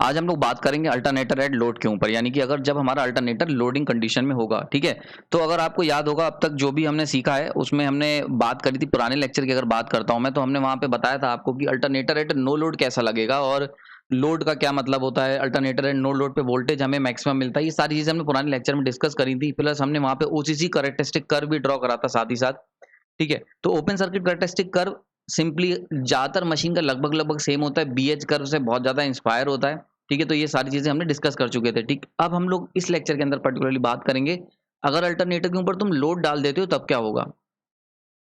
आज हम लोग बात करेंगे अल्टरनेटर एट लोड के ऊपर, यानी कि अगर जब हमारा अल्टरनेटर लोडिंग कंडीशन में होगा, ठीक है। तो अगर आपको याद होगा अब तक जो भी हमने सीखा है उसमें हमने बात करी थी, पुराने लेक्चर की अगर बात करता हूं मैं, तो हमने वहां पे बताया था आपको कि अल्टरनेटर एट नो लोड कैसा लगेगा और लोड का क्या मतलब होता है, अल्टरनेटर एट नो लोड पे वोल्टेज हमें मैक्सिमम मिलता है। ये सारी चीजें हमने पुराने लेक्चर में डिस्कस करी थी, प्लस हमने वहां पे ओसीसी कैरेक्टरिस्टिक कर्व भी ड्रॉ करा था साथ ही साथ, ठीक है। तो open circuit characteristic curve simply ज्यादातर मशीन का लगभग लगभग सेम होता है, बीएच कर्व से बहुत ज्यादा इंस्पायर होता है, ठीक है। तो ये सारी चीजें हमने डिस्कस कर चुके थे, ठीक। अब हम लोग इस लेक्चर के अंदर पर्टिकुलरली बात करेंगे, अगर अल्टरनेटर के ऊपर तुम लोड डाल देते हो तब क्या होगा।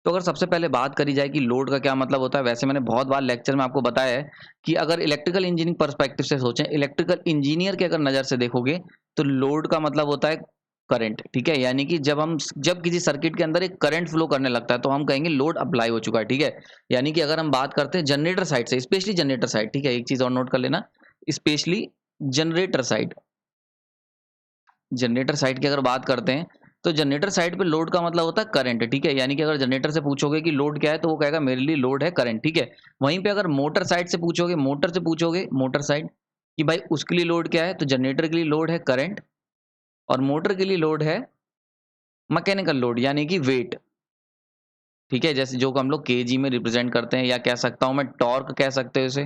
तो अगर सबसे पहले बात करी जाए कि लोड का क्या मतलब होता है, वैसे मैंने बहुत बार लेक्चर में आपको बताया है कि अगर इलेक्ट्रिकल इंजीनियरिंग पर्सपेक्टिव से सोचें, इलेक्ट्रिकल इंजीनियर के अगर नजर से देखोगे, तो लोड का मतलब होता है करंट, ठीक है। यानी कि जब किसी सर्किट के अंदर एक करंट फ्लो करने लगता है तो हम कहेंगे लोड अप्लाई हो चुका है, ठीक है। यानी कि अगर हम बात करते हैं जनरेटर साइड से, स्पेशली जनरेटर साइड, ठीक है, एक चीज और नोट कर लेना, specially generator side, generator side की अगर बात करते हैं, तो जनरेटर साइड पे लोड का मतलब होता है करंट, ठीक है। यानी कि अगर जनरेटर से पूछोगे कि लोड क्या है, तो वो कहेगा मेरे लिए लोड है करंट, ठीक है। वहीं पे अगर मोटर साइड से पूछोगे, मोटर साइड कि भाई उसके लिए लोड क्या है, तो जनरेटर के लिए लोड है करंट और मोटर के लिए लोड है मैकेनिकल लोड, यानी कि वेट, ठीक है। जैसे जो को हम लोग केजी में रिप्रेजेंट करते हैं, या कह सकता हूं मैं टॉर्क कह सकते हो इसे,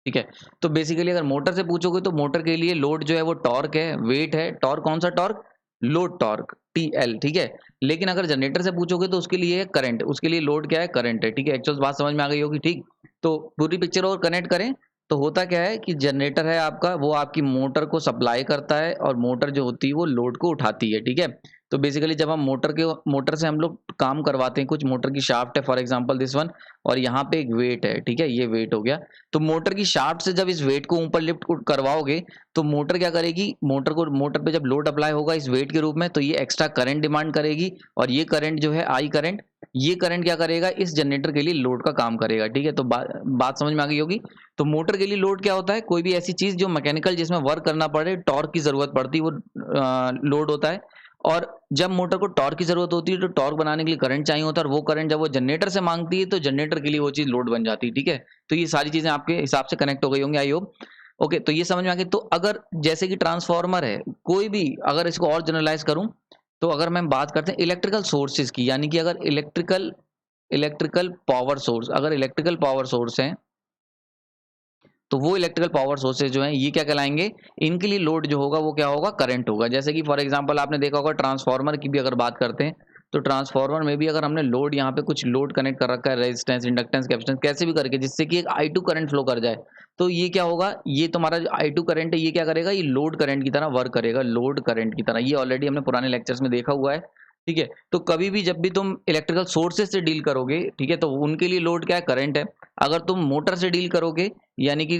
ठीक है। तो बेसिकली अगर मोटर से पूछोगे तो मोटर के लिए लोड जो है वो टॉर्क है, वेट है। टॉर्क कौन सा टॉर्क, लोड टॉर्क, टीएल, ठीक है। लेकिन अगर जनरेटर से पूछोगे तो उसके लिए करंट, उसके लिए लोड क्या है, करंट है, ठीक है। एक्चुअल बात समझ में आ गई होगी, ठीक। तो पूरी पिक्चर और कनेक्ट करें तो होता क्या है कि जनरेटर है आपका, वो आपकी मोटर को सप्लाई करता है और मोटर जो होती है वो लोड को उठाती है, ठीक है। तो बेसिकली जब हम मोटर से हम लोग काम करवाते हैं, कुछ मोटर की शाफ्ट है फॉर एग्जांपल दिस वन, और यहाँ पे एक वेट है, ठीक है, ये वेट हो गया। तो मोटर की शाफ्ट से जब इस वेट को ऊपर लिफ्ट करवाओगे तो मोटर क्या करेगी, मोटर पे जब लोड अप्लाई होगा इस वेट के रूप में, तो ये एक्स्ट्रा करंट डिमांड करेगी, और ये करंट जो है आई करंट, ये करंट क्या करेगा, इस जनरेटर के लिए लोड का काम करेगा, ठीक है। तो बात समझ में आ गई होगी। तो मोटर के लिए लोड क्या होता है, कोई भी ऐसी चीज जो मैकेनिकल जिसमें वर्क करना पड़े, टॉर्क की जरूरत पड़ती है, वो लोड होता है। और जब मोटर को टॉर्क की जरूरत होती है तो टॉर्क बनाने के लिए करंट चाहिए होता है, और वो करंट जब वो जनरेटर से मांगती है तो जनरेटर के लिए वो चीज लोड बन जाती है, ठीक है। तो ये सारी चीजें आपके हिसाब से कनेक्ट हो गई होंगी, आई होप। ओके, तो ये समझ में आ गई। तो अगर जैसे कि ट्रांसफार्मर है, कोई भी, अगर इसको और जनरलाइज करूं, तो अगर मैं बात करते हैं इलेक्ट्रिकल सोर्सेज की, यानी कि अगर इलेक्ट्रिकल पावर सोर्स, अगर इलेक्ट्रिकल पावर सोर्स है, तो वो इलेक्ट्रिकल पावर सोर्सेज जो हैं ये क्या कहलाएंगे, इनके लिए लोड जो होगा वो क्या होगा, करंट होगा। जैसे कि फॉर एग्जांपल आपने देखा होगा ट्रांसफार्मर की भी अगर बात करते हैं, तो ट्रांसफार्मर में भी अगर हमने लोड, यहाँ पे कुछ लोड कनेक्ट कर रखा है, रेजिस्टेंस, इंडक्टेंस, कैपेसिटेंस, कैसे भी करके, जिससे कि एक I2 करंट फ्लो कर जाए, तो ये क्या होगा, ये तुम्हारा जो I2 करंट है ये क्या करेगा, ये लोड करंट की तरह वर्क करेगा, लोड करंट की तरह। ये ऑलरेडी हमने पुराने लेक्चर्स में देखा हुआ है, ठीक है। तो कभी भी जब भी तुम इलेक्ट्रिकल सोर्सेज से डील करोगे, ठीक है, तो उनके लिए लोड क्या है, करंट है। अगर तुम मोटर से डील करोगे, यानी कि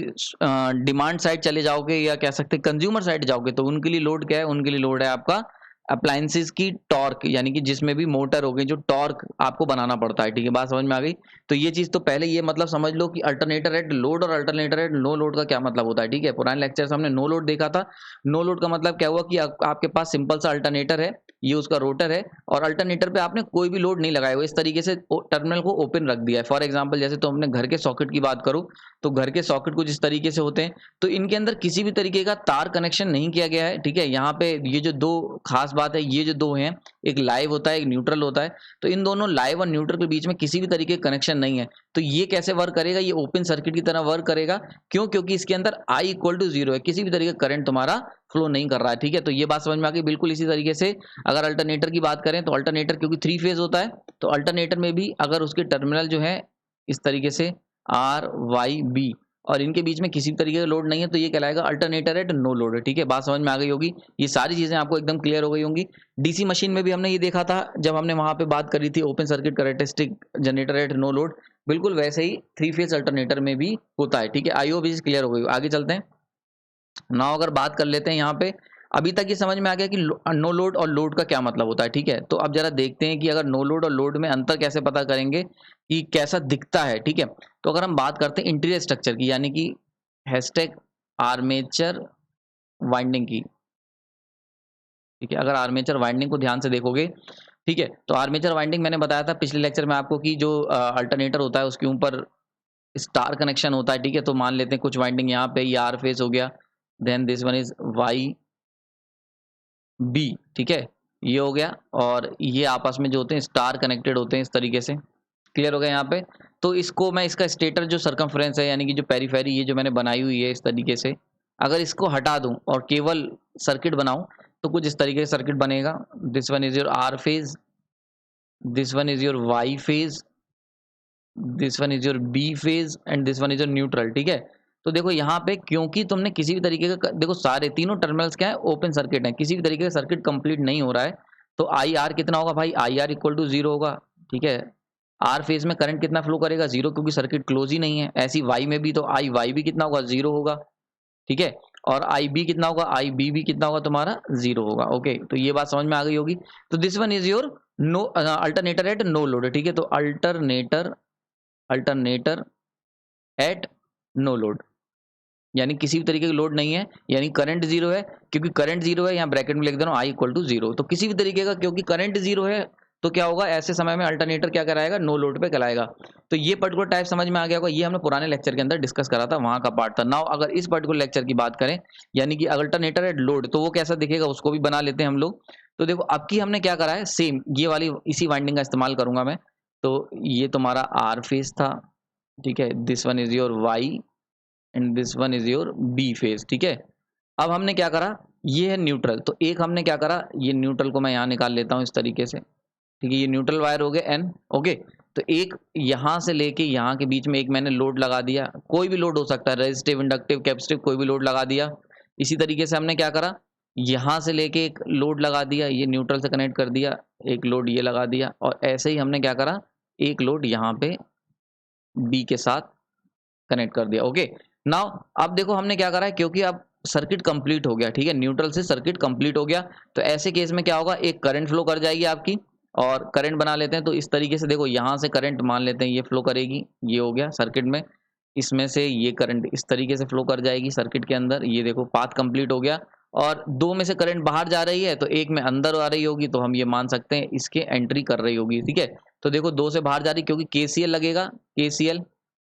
डिमांड साइड चले जाओगे, या कह सकते हैं कंज्यूमर साइड जाओगे, तो उनके लिए लोड क्या है, उनके लिए लोड है आपका अप्लायंसेस की टॉर्क, यानी कि जिसमें भी मोटर हो गई, जो टॉर्क आपको बनाना पड़ता है, ठीक है। बात समझ में आ गई। तो ये चीज तो पहले ये मतलब समझ लो कि अल्टरनेटर एट लोड और अल्टरनेटर एट नो लोड का क्या मतलब होता है, ठीक है। पुराने लेक्चर से हमने नो लोड देखा था। नो लोड का मतलब क्या हुआ कि आपके पास सिंपल सा अल्टरनेटर है, ये उसका रोटर है, और अल्टरनेटर पे आपने कोई भी लोड नहीं लगाया हुआ, इस तरीके से टर्मिनल को ओपन रख दिया है। फॉर एग्जांपल जैसे तो हमने घर के सॉकेट की बात करूं, तो घर के सॉकेट कुछ इस तरीके से होते हैं, तो इनके अंदर किसी भी तरीके का तार कनेक्शन नहीं किया गया है, ठीक है। यहाँ पे ये जो दो खास बात है, ये जो दो हैं, एक लाइव होता है, एक न्यूट्रल होता है, तो इन दोनों लाइव और न्यूट्रल के बीच में किसी भी तरीके का कनेक्शन नहीं है। तो ये कैसे वर्क करेगा, ये ओपन सर्किट की तरह वर्क करेगा। क्यों, क्योंकि इसके अंदर I इक्वल टू 0 है, किसी भी तरीके का करंट तुम्हारा फ्लो नहीं कर रहा है, ठीक है। तो ये बात समझ में आ गई। बिल्कुल इसी तरीके से अगर अल्टरनेटर की बात करें, तो अल्टरनेटर क्योंकि 3 फेज होता है, तो अल्टरनेटर में भी अगर उसके टर्मिनल जो है इस तरीके से आर वाई बी, और इनके बीच में किसी भी तरीके का लोड नहीं है, तो ये कहलाएगा अल्टरनेटर एट नो लोड, ठीक है। बात समझ में आ गई होगी। ये सारी चीजें आपको एकदम क्लियर हो गई होंगी। डीसी मशीन में भी हमने ये देखा था जब हमने वहां पे बात करी थी open circuit characteristic generator at no load, बिल्कुल वैसे ही 3 फेज अल्टरनेटर में भी होता है, ठीक है। आई होप चीज क्लियर हो गई। आगे चलते हैं। नाउ अगर बात कर लेते हैं यहाँ पे, अभी तक ये समझ में आ गया कि नो लोड और लोड का क्या मतलब होता है, ठीक है। तो अब जरा देखते हैं कि अगर नो लोड और लोड में अंतर कैसे पता करेंगे, कि कैसा दिखता है, ठीक है। तो अगर हम बात करते हैं इंटीरियर स्ट्रक्चर की, यानी कि हैशटैग आर्मेचर वाइंडिंग की, ठीक है। अगर आर्मेचर वाइंडिंग को ध्यान से देखोगे, ठीक है, तो आर्मेचर वाइंडिंग मैंने बताया था पिछले लेक्चर में आपको कि जो अल्टरनेटर होता है उसके ऊपर स्टार कनेक्शन होता है, ठीक है। तो मान लेते हैं कुछ वाइंडिंग यहाँ पे ये आर फेज हो गया, then this one is Y B, ठीक है, ये हो गया। और ये आपस में जो होते हैं स्टार कनेक्टेड होते हैं इस तरीके से। क्लियर हो गया यहाँ पे। तो इसको मैं इसका स्टेटर जो सरकमफ्रेंस है यानी कि जो पेरीफेरी ये जो मैंने बनाई हुई है इस तरीके से, अगर इसको हटा दूं और केवल सर्किट बनाऊं तो कुछ इस तरीके से सर्किट बनेगा। This one is your R phase, this one is your Y phase, this one is your B phase and this one is your neutral, ठीक है। तो देखो यहाँ पे क्योंकि तुमने किसी भी तरीके का, देखो सारे तीनों टर्मिनल्स क्या है, ओपन सर्किट है, किसी भी तरीके का सर्किट कंप्लीट नहीं हो रहा है, तो आई आर कितना होगा भाई, आई आर इक्वल टू 0 होगा, ठीक है। आर फेज में करंट कितना फ्लो करेगा, 0, क्योंकि सर्किट क्लोज ही नहीं है। ऐसी वाई में भी, तो आई वाई भी कितना होगा, 0 होगा, ठीक है। और आई बी कितना होगा, आई बी भी कितना होगा तुम्हारा, 0 होगा। ओके, तो ये बात समझ में आ गई होगी। तो this one is your no alternator at no load, ठीक है। तो अल्टरनेटर एट नो लोड, यानी किसी भी तरीके की लोड नहीं है, यानी करंट 0 है। क्योंकि करंट 0 है, यहाँ ब्रैकेट में लिख दे रहा हूँ आई इक्वल टू 0। तो किसी भी तरीके का, क्योंकि करंट 0 है तो क्या होगा, ऐसे समय में अल्टरनेटर क्या कराएगा, नो लोड पे कराएगा। तो ये पर्टिकुलर टाइप समझ में आ गया होगा। ये हमने पुराने लेक्चर के अंदर डिस्कस करा था, वहां का पार्ट था। नाउ अगर इस पर्टिकुलर लेक्चर की बात करें, यानी कि अल्टरनेटर एट लोड, तो वो कैसा दिखेगा उसको भी बना लेते हैं हम लोग। तो देखो अब की हमने क्या करा है, सेम ये वाली इसी वाइंडिंग का इस्तेमाल करूंगा मैं। तो ये तुम्हारा आर फेज था, ठीक है, this one is your Y and this one is your B phase, ठीक है। अब हमने क्या करा, ये है न्यूट्रल, तो एक हमने क्या करा, ये न्यूट्रल को मैं यहाँ निकाल लेता हूँ इस तरीके से, ठीक है। ये न्यूट्रल वायर हो गए एन, ओके। तो एक यहाँ से लेके यहाँ के बीच में एक मैंने लोड लगा दिया, कोई भी लोड हो सकता है, रेजिस्टिव, इंडक्टिव, कैपेसिटिव, कोई भी लोड लगा दिया। इसी तरीके से हमने क्या करा, यहाँ से लेके एक लोड लगा दिया, ये न्यूट्रल से कनेक्ट कर दिया, एक लोड ये लगा दिया, और ऐसे ही हमने क्या करा, एक लोड यहाँ पे बी के साथ कनेक्ट कर दिया। ओके, नाउ अब देखो हमने क्या करा है, क्योंकि अब सर्किट कंप्लीट हो गया, ठीक है, न्यूट्रल से सर्किट कंप्लीट हो गया, तो ऐसे केस में क्या होगा, एक करंट फ्लो कर जाएगी आपकी, और करंट बना लेते हैं। तो इस तरीके से देखो यहाँ से करंट मान लेते हैं ये फ्लो करेगी, ये हो गया सर्किट में, इसमें से ये करंट इस तरीके से फ्लो कर जाएगी सर्किट के अंदर, ये देखो पाथ कंप्लीट हो गया। और दो में से करंट बाहर जा रही है, तो एक में अंदर आ रही होगी, तो हम ये मान सकते हैं इसके एंट्री कर रही होगी, ठीक है। तो देखो दो से बाहर जा रही, क्योंकि केसीएल लगेगा, केसीएल,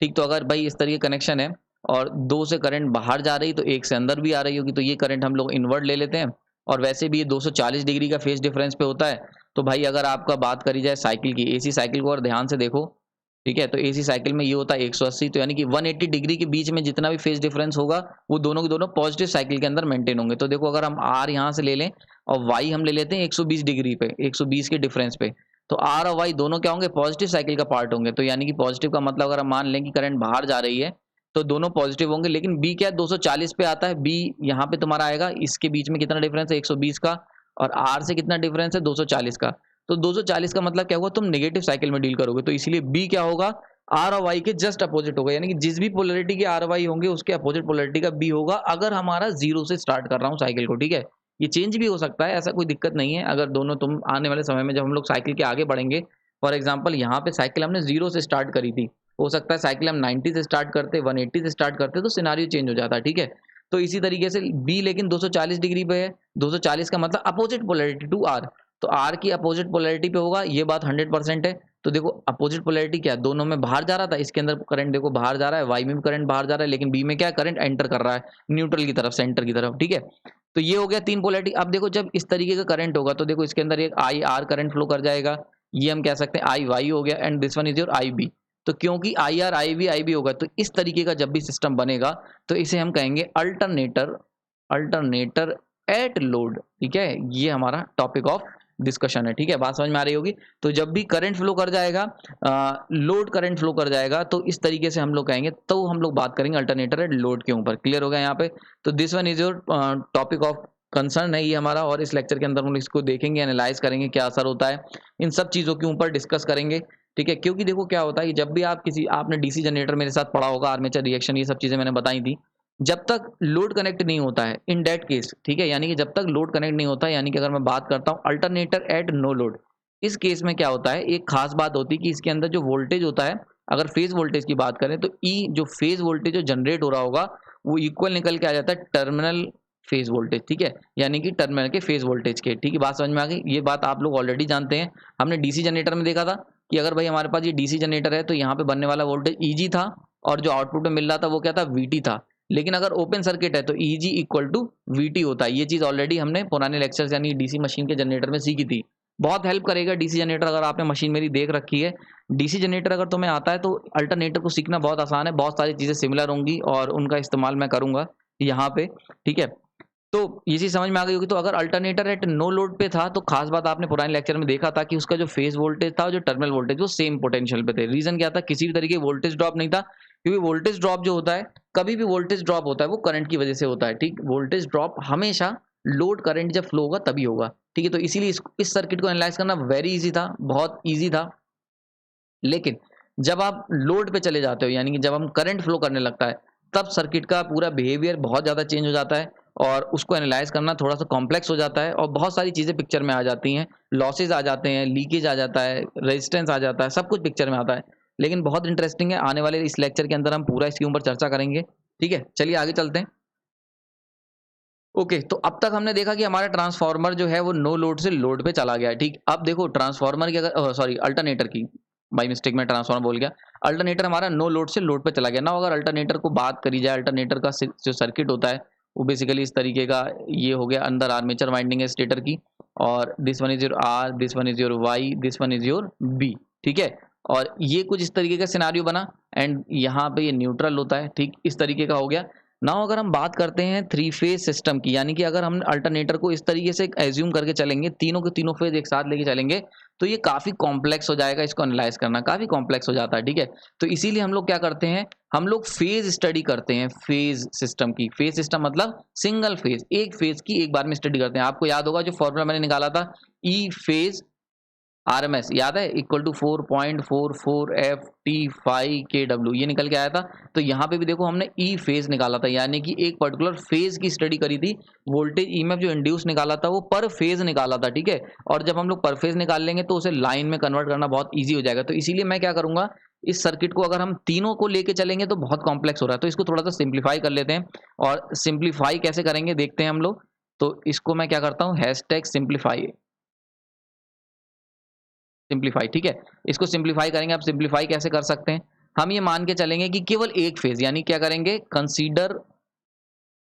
ठीक। तो अगर भाई इस तरीके कनेक्शन है और दो से करंट बाहर जा रही, तो एक से अंदर भी आ रही होगी, तो ये करंट हम लोग इनवर्ट ले लेते हैं। और वैसे भी ये 240 डिग्री का फेज डिफरेंस पे होता है। तो भाई अगर आपका बात करी जाए साइकिल की, एसी साइकिल को अगर ध्यान से देखो, ठीक है, तो एसी साइकिल में ये होता है 180, तो यानी कि 180 डिग्री के बीच में जितना भी फेज डिफरेंस होगा वो दोनों के दोनों पॉजिटिव साइकिल के अंदर मेंटेन होंगे। तो देखो अगर हम आर यहाँ से ले लें और वाई हम ले लेते हैं 120 डिग्री पे, 120 के डिफरेंस पे, तो आर और वाई दोनों क्या होंगे, पॉजिटिव साइकिल का पार्ट होंगे। तो यानी कि पॉजिटिव का मतलब अगर हम मान लें कि करंट बाहर जा रही है तो दोनों पॉजिटिव होंगे। लेकिन बी क्या 240 पे आता है, बी यहाँ पे तुम्हारा आएगा, इसके बीच में कितना डिफरेंस है 120 का, और आर से कितना डिफरेंस है 240 का। तो 240 का मतलब क्या होगा, तुम नेगेटिव साइकिल में डील करोगे, तो इसलिए बी क्या होगा, आर और वाई के जस्ट अपोजिट होगा, यानी कि जिस भी पोलरिटी के आर वाई होंगे उसके अपोजिट पोलरिटी का बी होगा, अगर हमारा जीरो से स्टार्ट कर रहा हूँ साइकिल को, ठीक है। ये चेंज भी हो सकता है, ऐसा कोई दिक्कत नहीं है। अगर दोनों तुम आने वाले समय में जब हम लोग साइकिल के आगे बढ़ेंगे, फॉर एग्जाम्पल यहाँ पे साइकिल हमने जीरो से स्टार्ट करी थी, हो सकता है साइकिल हम 90 से स्टार्ट करते, 180 से स्टार्ट करते, तो सिनारियो चेंज हो जाता है, ठीक है। तो इसी तरीके से बी लेकिन 240 डिग्री पे है, 240 का मतलब अपोजिट पोलरिटी टू आर, तो आर की अपोजिट पोलरिटी पे होगा, ये बात 100% है। तो देखो अपोजिट पोलरिटी क्या है, दोनों में बाहर जा रहा था, इसके अंदर करंट देखो बाहर जा रहा है, वाई में भी करंट बाहर जा रहा है, लेकिन बी में क्या करंट एंटर कर रहा है न्यूट्रल की तरफ, सेंटर की तरफ, ठीक है। तो ये हो गया तीन पोलरिटी। अब देखो जब इस तरीके का करंट होगा तो देखो इसके अंदर एक आई आर करंट फ्लो कर जाएगा, ये हम कह सकते हैं आई वाई हो गया, and this one is your I B. तो क्योंकि आई आर आई बी होगा, तो इस तरीके का जब भी सिस्टम बनेगा तो इसे हम कहेंगे अल्टरनेटर एट लोड, ठीक है। ये हमारा टॉपिक ऑफ डिस्कशन है, ठीक है, बात समझ में आ रही होगी। तो जब भी करंट फ्लो कर जाएगा, लोड करंट फ्लो कर जाएगा, तो इस तरीके से हम लोग कहेंगे, तो हम लोग बात करेंगे अल्टरनेटर एट लोड के ऊपर। क्लियर हो गया यहाँ पे। तो this one is your topic of concern है ये हमारा, और इस लेक्चर के अंदर हम इसको देखेंगे, एनालाइज करेंगे क्या असर होता है, इन सब चीज़ों के ऊपर डिस्कस करेंगे, ठीक है। क्योंकि देखो क्या होता है कि जब भी आप आपने डीसी जनरेटर मेरे साथ पढ़ा होगा, आर्मेचर रिएक्शन, ये सब चीज़ें मैंने बताई थी, जब तक लोड कनेक्ट नहीं होता है इन दैट केस, ठीक है, यानी कि जब तक लोड कनेक्ट नहीं होता है, यानी कि अगर मैं बात करता हूँ अल्टरनेटर एट नो लोड, इस केस में क्या होता है, एक खास बात होती है कि इसके अंदर जो वोल्टेज होता है, अगर फेज वोल्टेज की बात करें तो ई जो फेज वोल्टेज जो जनरेट हो रहा होगा वो इक्वल निकल के आ जाता है टर्मिनल फेज वोल्टेज, ठीक है, यानी कि टर्मिनल के फेज वोल्टेज के, ठीक है, बात समझ में आ गई। ये बात आप लोग ऑलरेडी जानते हैं, हमने डीसी जनरेटर में देखा था कि अगर भाई हमारे पास ये डीसी जनरेटर है तो यहाँ पे बनने वाला वोल्टेज ईजी था, और जो आउटपुट में मिल रहा था वो क्या था, VT था। लेकिन अगर ओपन सर्किट है तो EG इक्वल टू VT होता है। ये चीज़ ऑलरेडी हमने पुराने लेक्चर्स यानी डीसी मशीन के जनरेटर में सीखी थी। बहुत हेल्प करेगा डीसी जनरेटर, अगर आपने मशीन मेरी देख रखी है। डीसी जनरेटर अगर तुम्हें आता है तो अल्टरनेटर को सीखना बहुत आसान है, बहुत सारी चीज़ें सिमिलर होंगी और उनका इस्तेमाल मैं करूँगा यहाँ पे, ठीक है। तो ये चीज़ समझ में आ गई होगी। तो अगर अल्टरनेटर एट नो लोड पे था तो खास बात आपने पुराने लेक्चर में देखा था कि उसका जो फेज वोल्टेज था और जो टर्मिनल वोल्टेज वो सेम पोटेंशियल पे थे। रीजन क्या था, किसी भी तरीके की वोल्टेज ड्रॉप नहीं था, क्योंकि वोल्टेज ड्रॉप जो होता है, कभी भी वोल्टेज ड्रॉप होता है वो करंट की वजह से होता है, ठीक। वोल्टेज ड्रॉप हमेशा लोड करंट जब फ्लो होगा तभी होगा, ठीक है। तो इसीलिए इस सर्किट को एनालाइज करना वेरी इजी था, बहुत ईजी था। लेकिन जब आप लोड पे चले जाते हो, यानी कि जब हम करंट फ्लो करने लगता है, तब सर्किट का पूरा बिहेवियर बहुत ज़्यादा चेंज हो जाता है और उसको एनालाइज करना थोड़ा सा कॉम्प्लेक्स हो जाता है और बहुत सारी चीज़ें पिक्चर में आ जाती हैं। लॉसेज आ जाते हैं, लीकेज आ जाता है, रेजिस्टेंस आ जाता है, सब कुछ पिक्चर में आता है। लेकिन बहुत इंटरेस्टिंग है, आने वाले इस लेक्चर के अंदर हम पूरा इसके ऊपर चर्चा करेंगे, ठीक है। चलिए आगे चलते हैं। ओके, तो अब तक हमने देखा कि हमारा ट्रांसफार्मर जो है वो नो लोड से लोड पे चला गया है, ठीक। अब देखो ट्रांसफार्मर की अगर सॉरी अल्टरनेटर की, बाई मिस्टेक में ट्रांसफार्मर बोल गया। अल्टरनेटर हमारा नो लोड से लोड पे चला गया ना। अगर अल्टरनेटर को बात करी जाए, अल्टरनेटर का जो सर्किट होता है वो बेसिकली इस तरीके का ये हो गया। अंदर आर्मेचर वाइंडिंग है स्टेटर की, और this one is your R, this one is your Y, this one is your B, ठीक है। और ये कुछ इस तरीके का सिनारियो बना एंड यहाँ पे ये न्यूट्रल होता है, ठीक, इस तरीके का हो गया। नाउ अगर हम बात करते हैं थ्री फेज सिस्टम की, यानी कि अगर हम अल्टरनेटर को इस तरीके से एज्यूम करके चलेंगे, तीनों के तीनों फेज एक साथ लेके चलेंगे, तो ये काफी कॉम्प्लेक्स हो जाएगा, इसको एनालाइज करना काफी कॉम्प्लेक्स हो जाता है, ठीक है। तो इसीलिए हम लोग क्या करते हैं, हम लोग फेज स्टडी करते हैं, फेज सिस्टम की। फेज सिस्टम मतलब सिंगल फेज, एक फेज की एक बार में स्टडी करते हैं। आपको याद होगा जो फॉर्मूला मैंने निकाला था, ई फेज RMS याद है, इक्वल टू 4.44 FT5 kW, ये निकल के आया था। तो यहाँ पे भी देखो हमने ई फेज निकाला था, यानी कि एक पर्टिकुलर फेज की स्टडी करी थी। वोल्टेज EMF जो इंड्यूस निकाला था वो पर फेज निकाला था, ठीक है। और जब हम लोग पर फेज निकाल लेंगे तो उसे लाइन में कन्वर्ट करना बहुत ईजी हो जाएगा। तो इसीलिए मैं क्या करूंगा, इस सर्किट को अगर हम तीनों को लेके चलेंगे तो बहुत कॉम्प्लेक्स हो रहा है, तो इसको थोड़ा सा सिंप्लीफाई कर लेते हैं। और सिंप्लीफाई कैसे करेंगे देखते हैं हम लोग। तो इसको मैं क्या करता हूँ, हैशटैग सिंप्लीफाई, सिंप्लीफाई, ठीक है। इसको सिंप्लीफाई करेंगे। आप सिंप्लीफाई कैसे कर सकते हैं, हम ये मान के चलेंगे कि केवल एक फेज, यानी क्या करेंगे, कंसीडर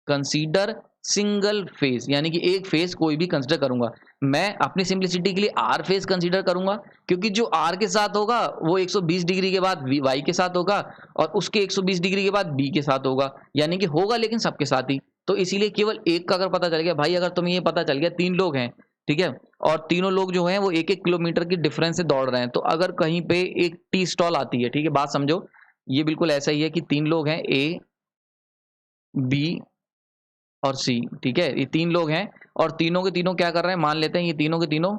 कंसीडर सिंगल फेज, यानी कि एक फेज कोई भी कंसीडर करूंगा। मैं अपनी सिंप्लिसिटी के लिए आर फेज कंसीडर करूंगा, क्योंकि जो आर के साथ होगा वो 120 डिग्री के बाद वाई के साथ होगा और उसके 120 डिग्री के बाद बी के साथ होगा, यानी कि होगा लेकिन सबके साथ ही। तो इसीलिए केवल एक का अगर पता चल गया भाई, अगर तुम्हें ये पता चल गया 3 लोग हैं, ठीक है, और तीनों लोग जो हैं वो 1-1 किलोमीटर की डिफरेंस से दौड़ रहे हैं, तो अगर कहीं पे एक टी स्टॉल आती है, ठीक है, बात समझो, ये बिल्कुल ऐसा ही है कि 3 लोग हैं, ए बी और सी, ठीक है। ये 3 लोग हैं और तीनों के तीनों क्या कर रहे हैं, मान लेते हैं ये तीनों के तीनों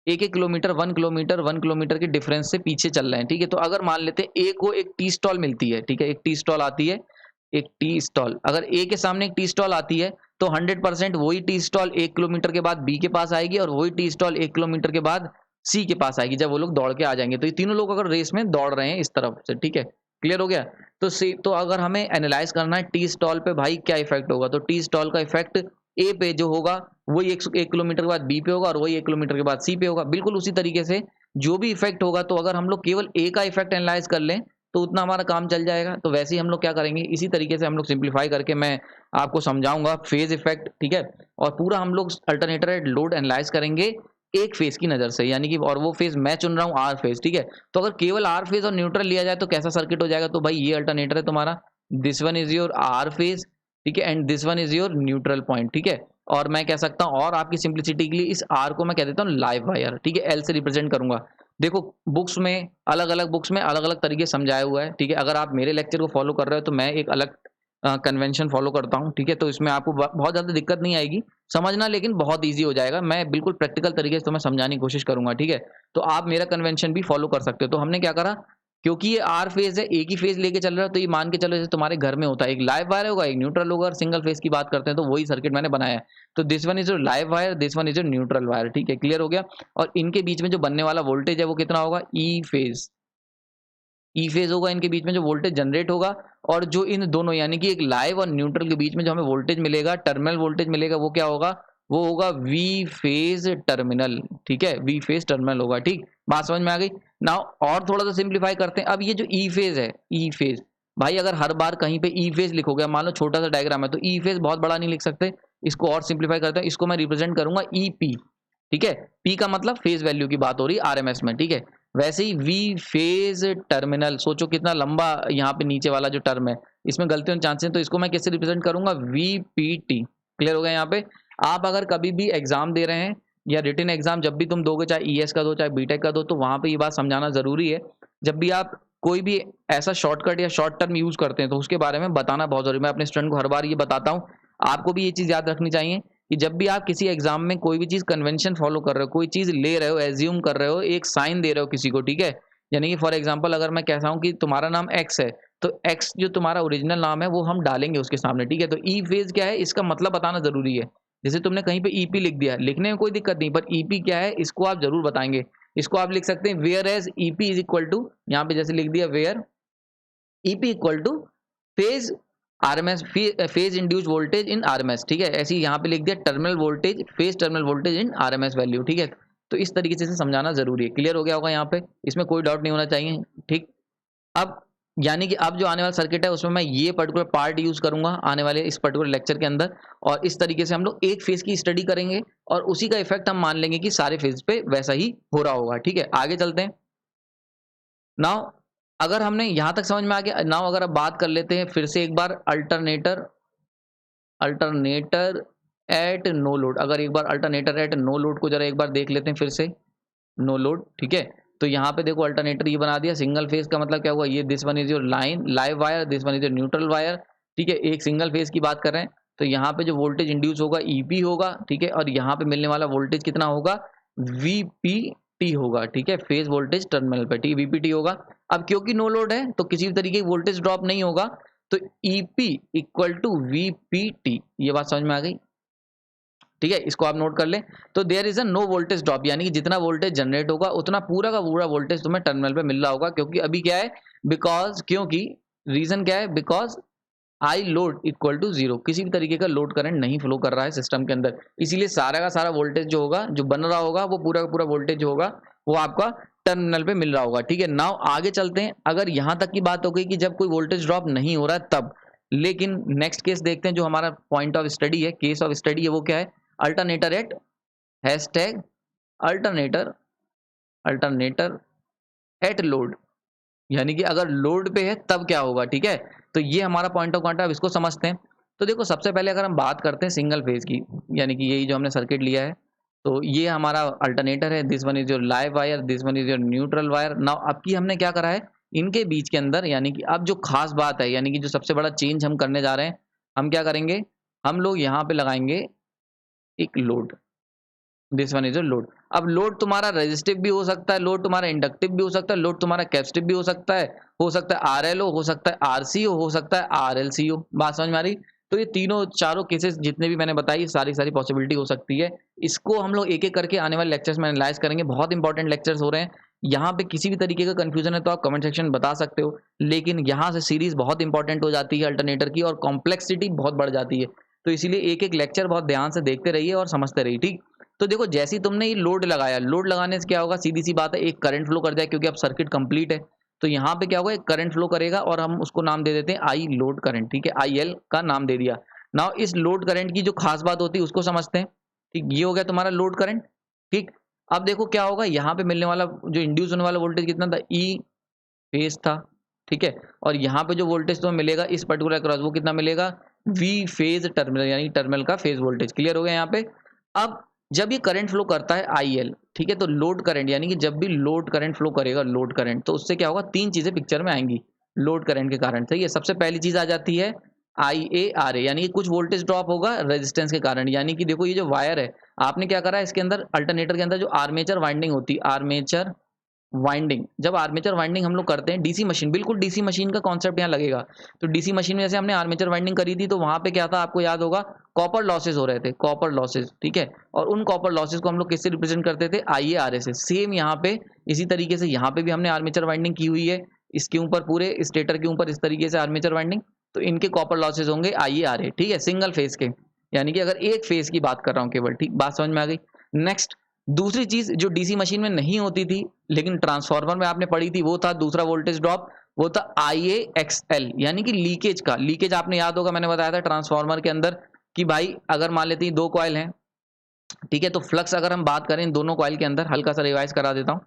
1-1 किलोमीटर 1 किलोमीटर 1 किलोमीटर की डिफरेंस से पीछे चल रहे हैं, ठीक है। तो अगर मान लेते हैं ए को एक टी स्टॉल मिलती है, ठीक है, एक टी स्टॉल आती है, एक टी स्टॉल, अगर ए के सामने एक टी स्टॉल आती है तो 100% वही टी स्टॉल 1 किलोमीटर के बाद बी के पास आएगी और वही टी स्टॉल 1 किलोमीटर के बाद सी के पास आएगी, जब वो लोग दौड़ के आ जाएंगे। तो ये तीनों लोग अगर रेस में दौड़ रहे हैं इस तरफ से, ठीक है, क्लियर हो गया। तो अगर हमें एनालाइज करना है टी स्टॉल पे भाई क्या इफेक्ट होगा, तो टी स्टॉल का इफेक्ट ए पे जो होगा वही 1 किलोमीटर के बाद बी पे होगा और वही 1 किलोमीटर के बाद सी पे होगा। बिल्कुल उसी तरीके से जो भी इफेक्ट होगा, तो अगर हम लोग केवल ए का इफेक्ट एनालाइज कर लें तो उतना हमारा काम चल जाएगा। तो वैसे ही हम लोग क्या करेंगे, इसी तरीके से हम लोग सिंप्लीफाई करके मैं आपको समझाऊंगा फेज इफेक्ट, ठीक है। और पूरा हम लोग अल्टरनेटर लोड एनालाइज करेंगे एक फेज की नजर से, यानी कि, और वो फेज मैं चुन रहा हूँ आर फेज, ठीक है। तो अगर केवल आर फेज और न्यूट्रल लिया जाए तो कैसा सर्किट हो जाएगा, तो भाई ये अल्टरनेटर है तुम्हारा, this one is your R phase, ठीक है, and this one is your neutral point, ठीक है। और मैं कह सकता हूँ, और आपकी सिंप्लिसिटी के लिए इस आर को मैं कह देता हूँ लाइव वायर, ठीक है, एल से रिप्रेजेंट करूंगा। देखो बुक्स में अलग अलग तरीके समझाया हुआ है, ठीक है। अगर आप मेरे लेक्चर को फॉलो कर रहे हो तो मैं एक अलग कन्वेंशन फॉलो करता हूँ, ठीक है। तो इसमें आपको बहुत ज़्यादा दिक्कत नहीं आएगी समझना, लेकिन बहुत ईजी हो जाएगा। मैं बिल्कुल प्रैक्टिकल तरीके से तुम्हें समझाने की कोशिश करूंगा, ठीक है। तो आप मेरा कन्वेंशन भी फॉलो कर सकते हो। तो हमने क्या करा, क्योंकि ये आर फेज है, एक ही फेज लेके चल रहा है, तो ये मान के चलो जैसे तुम्हारे घर में होता है, एक लाइव वायर होगा, एक न्यूट्रल होगा, और सिंगल फेज की बात करते हैं तो वही सर्किट मैंने बनाया है। तो this one is your live wire, this one is your neutral wire, ठीक है, क्लियर हो गया। और इनके बीच में जो बनने वाला वोल्टेज है वो कितना होगा, ई फेज होगा इनके बीच में जो वोल्टेज जनरेट होगा। और जो इन दोनों यानी कि एक लाइव और न्यूट्रल के बीच में जो हमें वोल्टेज मिलेगा, टर्मिनल वोल्टेज मिलेगा, वो क्या होगा, वो होगा वी फेज टर्मिनल, ठीक है, वी फेज टर्मिनल होगा, ठीक। बात समझ में आ गई। नाउ और थोड़ा सा सिंप्लीफाई करते हैं। अब ये जो ई फेज है, ई फेज, भाई अगर हर बार कहीं पे ई फेज लिखोगे, मान लो छोटा सा डायग्राम है तो ई फेज बहुत बड़ा नहीं लिख सकते, इसको और सिंप्लीफाई करते हैं, इसको मैं रिप्रेजेंट करूंगा ई पी, ठीक है। पी का मतलब फेज वैल्यू की बात हो रही है आरएमएस में, ठीक है। वैसे ही वी फेज टर्मिनल, सोचो कितना लंबा यहाँ पे नीचे वाला जो टर्म है, इसमें गलती होने चांसेस, तो इसको मैं कैसे रिप्रेजेंट करूंगा, वी पी टी। क्लियर हो गया यहाँ पे। आप अगर कभी भी एग्जाम दे रहे हैं या रिटन एग्जाम जब भी तुम दोगे, चाहे ईएस का दो चाहे बीटेक का दो, तो वहां पे ये बात समझाना जरूरी है। जब भी आप कोई भी ऐसा शॉर्टकट या शॉर्ट टर्म यूज करते हैं तो उसके बारे में बताना बहुत जरूरी है। मैं अपने स्टूडेंट को हर बार ये बताता हूँ, आपको भी ये चीज याद रखनी चाहिए कि जब भी आप किसी एग्जाम में कोई भी चीज कन्वेंशन फॉलो कर रहे हो, कोई चीज ले रहे हो, एज्यूम कर रहे हो, एक साइन दे रहे हो किसी को, ठीक है। यानी कि फॉर एग्जाम्पल अगर मैं कहता हूँ कि तुम्हारा नाम एक्स है, तो एक्स जो तुम्हारा ओरिजिनल नाम है वो हम डालेंगे उसके सामने, ठीक है। तो ई फेज क्या है इसका मतलब बताना जरूरी है। जैसे तुमने कहीं पे ईपी लिख दिया, लिखने में कोई दिक्कत नहीं, पर ईपी क्या है इसको आप जरूर बताएंगे। इसको आप लिख सकते हैं where as EP is equal to, यहाँ पे जैसे लिख दिया where EP equal to phase RMS, phase induce voltage in RMS, ठीक है। ऐसे ही यहाँ पे लिख दिया terminal voltage, phase terminal voltage in RMS value, ठीक है। तो इस तरीके से समझाना जरूरी है। क्लियर हो गया होगा यहाँ पे, इसमें कोई डाउट नहीं होना चाहिए, ठीक। अब यानी कि अब जो आने वाला सर्किट है उसमें मैं ये पर्टिकुलर पार्ट यूज करूंगा आने वाले इस पर्टिकुलर लेक्चर के अंदर, और इस तरीके से हम लोग एक फेज की स्टडी करेंगे और उसी का इफेक्ट हम मान लेंगे कि सारे फेज पे वैसा ही हो रहा होगा, ठीक है। आगे चलते हैं। नाउ अगर हमने यहां तक समझ में आ गया, नाउ अगर अब बात कर लेते हैं फिर से एक बार alternator, alternator at no load. अगर एक बार अल्टरनेटर एट नो लोड को जरा एक बार देख लेते हैं फिर से, नो लोड, ठीक है। तो यहाँ पे देखो अल्टरनेटर ये बना दिया, सिंगल फेज का मतलब क्या हुआ, ये this one is your line live wire, this one is your neutral wire, ठीक है। एक सिंगल फेज की बात कर रहे हैं, तो यहाँ पे जो वोल्टेज इंड्यूस होगा ईपी होगा, ठीक है। और यहाँ पे मिलने वाला वोल्टेज कितना होगा, वीपीटी होगा, ठीक है। फेज वोल्टेज टर्मिनल पे, ठीक है, वीपीटी होगा। अब क्योंकि नो लोड है तो किसी भी तरीके की वोल्टेज ड्रॉप नहीं होगा, तो ईपी इक्वल टू वीपीटी, ये बात समझ में आ गई, ठीक है। इसको आप नोट कर लें। तो there is a no voltage drop, यानी कि जितना वोल्टेज जनरेट होगा उतना पूरा का पूरा वोल्टेज तुम्हें टर्मिनल पे मिल रहा होगा, क्योंकि अभी क्या है, बिकॉज, क्योंकि रीजन क्या है, because I load equal to zero, किसी भी तरीके का लोड करंट नहीं फ्लो कर रहा है सिस्टम के अंदर, इसीलिए सारा का सारा वोल्टेज जो होगा, जो बन रहा होगा, वो पूरा का पूरा वोल्टेज जो होगा वो आपका टर्मिनल पे मिल रहा होगा, ठीक है। नाउ आगे चलते हैं। अगर यहां तक की बात हो गई कि जब कोई वोल्टेज ड्रॉप नहीं हो रहा है तब, लेकिन नेक्स्ट केस देखते हैं, जो हमारा पॉइंट ऑफ स्टडी है, केस ऑफ स्टडी है, वो क्या है, alternator at hashtag alternator, alternator at load, यानी कि अगर लोड पे है तब क्या होगा, ठीक है। तो ये हमारा पॉइंट ऑफ कॉन्टैक्ट, इसको समझते हैं। तो देखो सबसे पहले अगर हम बात करते हैं सिंगल फेज की, यानी कि यही जो हमने सर्किट लिया है, तो ये हमारा अल्टरनेटर है, this one is your live wire, this one is your neutral wire. Now अब की हमने क्या करा है इनके बीच के अंदर, यानी कि अब जो खास बात है, यानी कि जो सबसे बड़ा चेंज हम करने जा रहे हैं, हम क्या करेंगे, हम लोग यहाँ पे लगाएंगे एक load, this one is a load. अब लोड तुम्हारा रेजिस्टिव भी हो सकता है, लोड तुम्हारा इंडक्टिव भी हो सकता है, लोड तुम्हारा कैपेसिटिव भी हो सकता है आरएलओ, हो सकता है आरसीओ, हो सकता है आरएलसीओ। बात समझ में आ रही। तो ये तीनों चारों केसेस जितने भी मैंने बताई, सारी सारी पॉसिबिलिटी हो सकती है। इसको हम लोग एक एक करके आने वाले लेक्चर्स में एनालाइज करेंगे। बहुत इंपॉर्टेंट लेक्चर्स हो रहे हैं। यहाँ पे किसी भी तरीके का कंफ्यूजन है तो आप कमेंट सेक्शन बता सकते हो, लेकिन यहाँ से सीरीज बहुत इंपॉर्टेंट हो जाती है अल्टरनेटर की, और कॉम्प्लेक्सिटी बहुत बढ़ जाती है। तो इसीलिए एक एक लेक्चर बहुत ध्यान से देखते रहिए और समझते रहिए, ठीक। तो देखो जैसे ही तुमने ये लोड लगाया, लोड लगाने से क्या होगा, सीधी सी बात है, एक करंट फ्लो कर जाए, क्योंकि अब सर्किट कंप्लीट है। तो यहाँ पे क्या होगा, एक करंट फ्लो करेगा और हम उसको नाम दे देते हैं आई लोड करंट, ठीक है, आई एल का नाम दे दिया। नाउ इस लोड करंट की जो खास बात होती है उसको समझते हैं, ठीक। ये हो गया तुम्हारा लोड करंट, ठीक। अब देखो क्या होगा, यहाँ पे मिलने वाला जो इंड्यूस होने वाला वोल्टेज कितना था, ई फेज था, ठीक है। और यहाँ पे जो वोल्टेज तुम्हें मिलेगा इस पर्टिकुलर क्रॉस, वो कितना मिलेगा, वी फेज टर्मिनल, यानी टर्मिनल का फेज वोल्टेज। क्लियर हो गया यहाँ पे। अब जब ये करंट फ्लो करता है आई एल, ठीक है, तो लोड करंट, यानी कि जब भी लोड करंट फ्लो करेगा, लोड करंट, तो उससे क्या होगा, तीन चीजें पिक्चर में आएंगी लोड करंट के कारण, सही है। सबसे पहली चीज आ जाती है आई ए आर ए, यानी कि कुछ वोल्टेज ड्रॉप होगा रेजिस्टेंस के कारण। यानी कि देखो ये जो वायर है, आपने क्या करा है, इसके अंदर अल्टरनेटर के अंदर जो आर्मेचर वाइंडिंग होती है, आर्मेचर वाइंडिंग, जब आर्मेचर वाइंडिंग हम लोग करते हैं डीसी मशीन, बिल्कुल डीसी मशीन का कॉन्सेप्ट यहाँ लगेगा। तो डीसी मशीन में जैसे हमने आर्मेचर वाइंडिंग करी थी, तो वहां पे क्या था, आपको याद होगा, कॉपर लॉसेस हो रहे थे, कॉपर लॉसेस, ठीक है। और उन कॉपर लॉसेस को हम लोग किससे रिप्रेजेंट करते थे, आई ए आर ए से। सेम यहाँ पे इसी तरीके से यहाँ पे भी हमने आर्मेचर वाइंडिंग की हुई है, इसके ऊपर पूरे स्टेटर के ऊपर इस तरीके से आर्मेचर वाइंडिंग, तो इनके कॉपर लॉसेस होंगे आई ए आर ए, ठीक है, सिंगल फेज के, यानी कि अगर एक फेज की बात कर रहा हूँ केवल, ठीक। बात समझ में आ गई। नेक्स्ट दूसरी चीज जो डीसी मशीन में नहीं होती थी लेकिन ट्रांसफार्मर में आपने पढ़ी थी, वो था दूसरा वोल्टेज ड्रॉप, वो था IAXL, यानी कि लीकेज का। लीकेज आपने याद होगा, मैंने बताया था ट्रांसफार्मर के अंदर कि भाई अगर मान लेते हैं 2 कॉइल हैं, ठीक है, तो फ्लक्स अगर हम बात करें इन दोनों कॉइल के अंदर, हल्का सा रिवाइज करा देता हूं।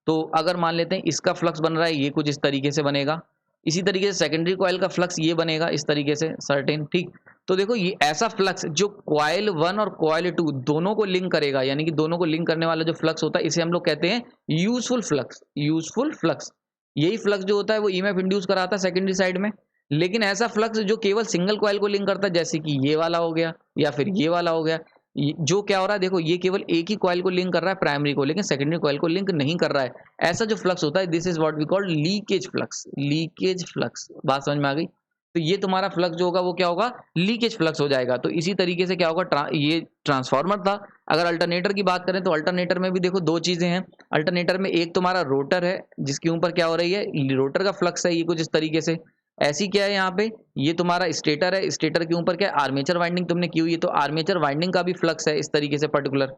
तो अगर मान लेते हैं इसका फ्लक्स बन रहा है ये कुछ इस तरीके से बनेगा, इसी तरीके से सेकेंडरी कॉइल का फ्लक्स ये बनेगा इस तरीके से सर्टेन, ठीक। तो देखो ये ऐसा फ्लक्स जो कॉइल 1 और कॉइल 2 दोनों को लिंक करेगा, यानी कि दोनों को लिंक करने वाला जो फ्लक्स होता है इसे हम लोग कहते हैं यूजफुल फ्लक्स। यूजफुल फ्लक्स, यही फ्लक्स जो होता है वो ईएमएफ इंड्यूस कराता है सेकेंडरी साइड में। लेकिन ऐसा फ्लक्स जो केवल सिंगल कॉइल को लिंक करता है, जैसे कि ये वाला हो गया या फिर ये वाला हो गया, जो क्या हो रहा है देखो, ये केवल एक ही कॉइल को लिंक कर रहा है प्राइमरी को, लेकिन सेकेंडरी कॉइल को लिंक नहीं कर रहा है। ऐसा जो फ्लक्स होता है this is what we call leakage flux. Leakage flux, बात समझ में आ गई। तो ये तुम्हारा फ्लक्स जो होगा वो क्या होगा, लीकेज फ्लक्स हो जाएगा। तो इसी तरीके से क्या होगा, ये ट्रांसफार्मर था। अगर अल्टरनेटर की बात करें तो अल्टरनेटर में भी देखो दो चीजें हैं। अल्टरनेटर में एक तुम्हारा रोटर है जिसके ऊपर क्या हो रही है, रोटर का फ्लक्स है ये कुछ इस तरीके से। ऐसी क्या है यहाँ पे, ये तुम्हारा स्टेटर है, स्टेटर के ऊपर क्या है, आर्मेचर वाइंडिंग तुमने की हुई है, तो आर्मेचर वाइंडिंग का भी फ्लक्स है इस तरीके से पर्टिकुलर,